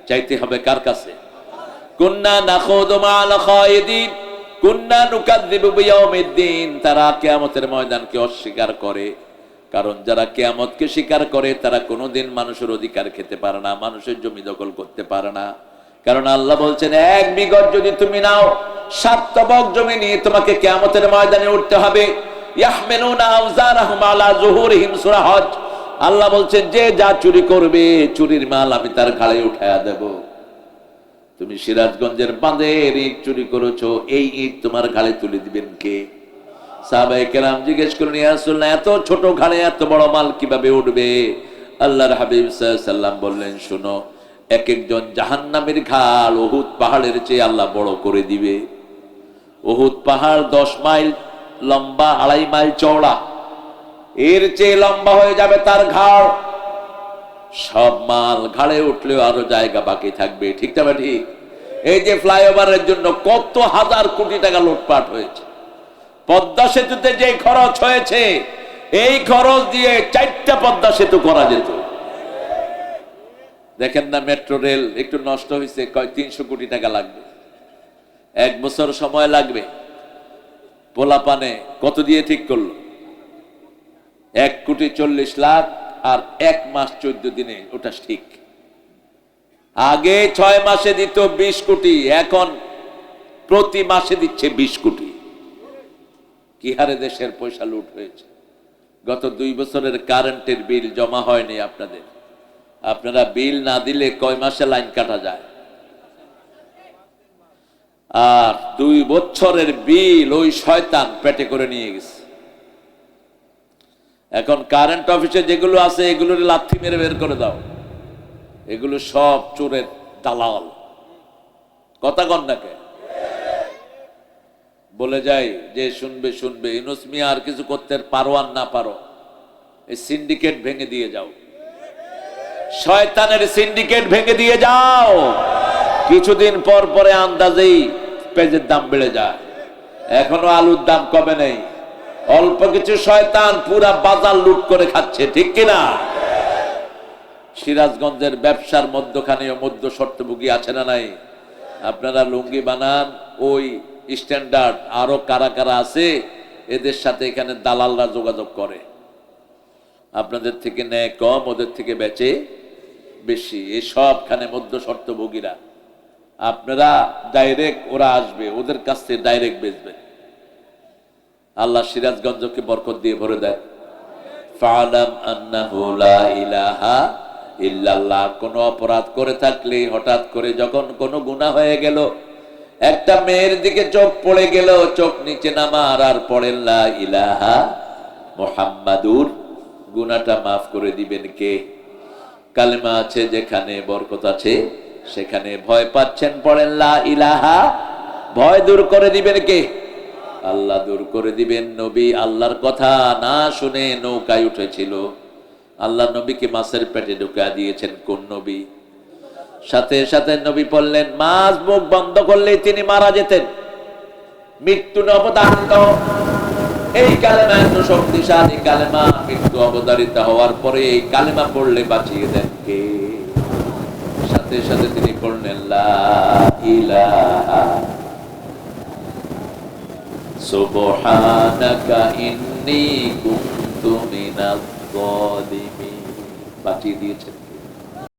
চাইতে হবে কার কাছে? কুন্না নাখুদু মাআল খায়দিন কুন্না নুকাযযিবু বিয়াউমিদ্দিন। তারা কিয়ামতের ময়দানকে অস্বীকার করে, কারণ যারা কিয়ামতকে স্বীকার করে তারা কোনোদিন মানুষের অধিকার খেতে পারে না, মানুষের জমি দখল করতে পারে না। কারণ আল্লাহ বলছেন 1 বিঘত যদি তুমি নাও, 7 তবক জমি নিয়ে তোমাকে কিয়ামতের ময়দানে উঠতে হবে। ইয়াহমিলুনা আওজারহুম আলা যুহুরিহিম, সূরা হজ। আল্লাহ বলছেন যে যা চুরি করবে চুরির মাল আমি তার ঘাড়ে উঠায়া দেব। তুমি সিরাজগঞ্জের বাঁধের ইট চুরি করেছো, এই ইট তোমার ঘাড়ে তুলে দিবেন কে? সাহাবায়ে কেরাম জিজ্ঞেস করলেন ইয়া রাসূলুল্লাহ এত ছোট ঘাড়ে এত বড় মাল কিভাবে উঠবে? আল্লাহর হাবিব সাল্লাল্লাহু আলাইহি সাল্লাম বললেন শোনো, এক একজন জাহান্নামের ঘাড় উহুদ পাহাড়ের চেয়ে আল্লাহ বড় করে দিবে। উহুদ পাহাড় 10 মাইল লম্বা, 2.5 মাইল চওড়া, এর চেয়ে লম্বা হয়ে যাবে তার ঘাড়। সব মাল ঘাড়ে উঠলেও আরো জায়গা বাকি থাকবে। ঠিক না ঠিক? এই যে ফ্লাইওভারের জন্য কত হাজার কোটি টাকা লুটপাট হয়েছে, পদ্মা সেতুতে যে খরচ হয়েছে এই খরচ দিয়ে 4টা পদ্মা সেতু করা যেত। দেখেন না, মেট্রো রেল একটু নষ্ট হয়েছে, কয় 300 কোটি টাকা লাগবে, 1 বছর সময় লাগবে। পোলাপানে কত দিয়ে ঠিক করলো? 1,40,00,000 আর 1 মাস 14 দিনে ওটা ঠিক। আগে 6 মাসে দিত 20 কোটি, এখন প্রতি মাসে দিচ্ছে 20 কোটি। কি হারে দেশের পয়সা লুট হয়েছে। গত 2 বছরের কারেন্টের বিল জমা হয়নি আপনাদের। আপনারা বিল না দিলে কয় মাসে লাইন কাটা যায়? আর 2 বছরের বিল ওই শয়তান পেটে করে নিয়ে গেছে। এখন কারেন্ট অফিসে যেগুলো আছে এগুলোর লাথি মেরে বের করে দাও। এগুলো সব চোরের দালাল। কথা কন নাকে বলে যাই যে শুনবে শুনবে। ইউনূস মিয়া আর কিছু করতে পারো আর না পারো, এই সিন্ডিকেট ভেঙে দিয়ে যাও, শয়তানের সিন্ডিকেট ভেঙে দিয়ে যাও। কিছুদিন পর পরে আন্দাজেই পেঁয়াজের দাম বেড়ে যায়। এখনো আলুর দাম কমে নেই। অল্প কিছু শয়তান পুরা বাজার লুট করে খাচ্ছে, ঠিক কিনা? সিরাজগঞ্জের ব্যবসার মধ্যখানেও মধ্য শর্তভোগী আছে না নাই? আপনারা লুঙ্গি বানান, ওই স্ট্যান্ডার্ড আরো কারা কারা আছে এদের সাথে এখানে দালালরা যোগাযোগ করে। আপনাদের থেকে নেয় কম, ওদের থেকে বেচে বেশি। এই সবখানে মধ্য শর্তভোগীরা। আপনারা ডাইরেক্ট, ওরা আসবে ওদের কাছ থেকে ডাইরেক্ট বেচবে। আল্লাহ সিরাজগঞ্জকে বরকত দিয়ে ভরে দেয়। ফালাম আন্নাহু লা ইলাহা ইল্লাল্লাহ। কোন অপরাধ করে থাকলে হঠাৎ করে যখন কোনো গুনাহ হয়ে গেল, একটা মেয়ের দিকে চোখ পড়ে গেল, চোখ নিচে নামার আর পড়েন লা ইলাহা মুহাম্মাদুর, গুনাহটা মাফ করে দিবেন কে? কালেমা আছে যেখানে বরকত আছে সেখানে ভয় পাচ্ছেন, পড়েন লা ইলাহা, ভয় দূর করে দিবেন কে? আল্লাহ দূর করে দিবেন। নবী আল্লাহর কথা না শুনে নৌকায় উঠেছিল, আল্লাহ নবীকে মাছের পেটে ঢুকা দিয়েছেন। কোন নবী? সাথে সাথে নবী বললেন মাছ মুখ বন্ধ করলেই তিনি মারা যেতেন, মৃত্যু অবধারিত। এই কালেমা এত শক্তিশালী কালেমা, মৃত্যু অবধারিত হওয়ার পরে এই কালেমা পড়লে বাঁচিয়ে দেন কে? সাথে সাথে তিনি পড়লেন লা ইলাহা সুবহানাকা ইন্নী কুনতু মিনাজ জালিমিন, বাঁচিয়ে দিয়েছেন।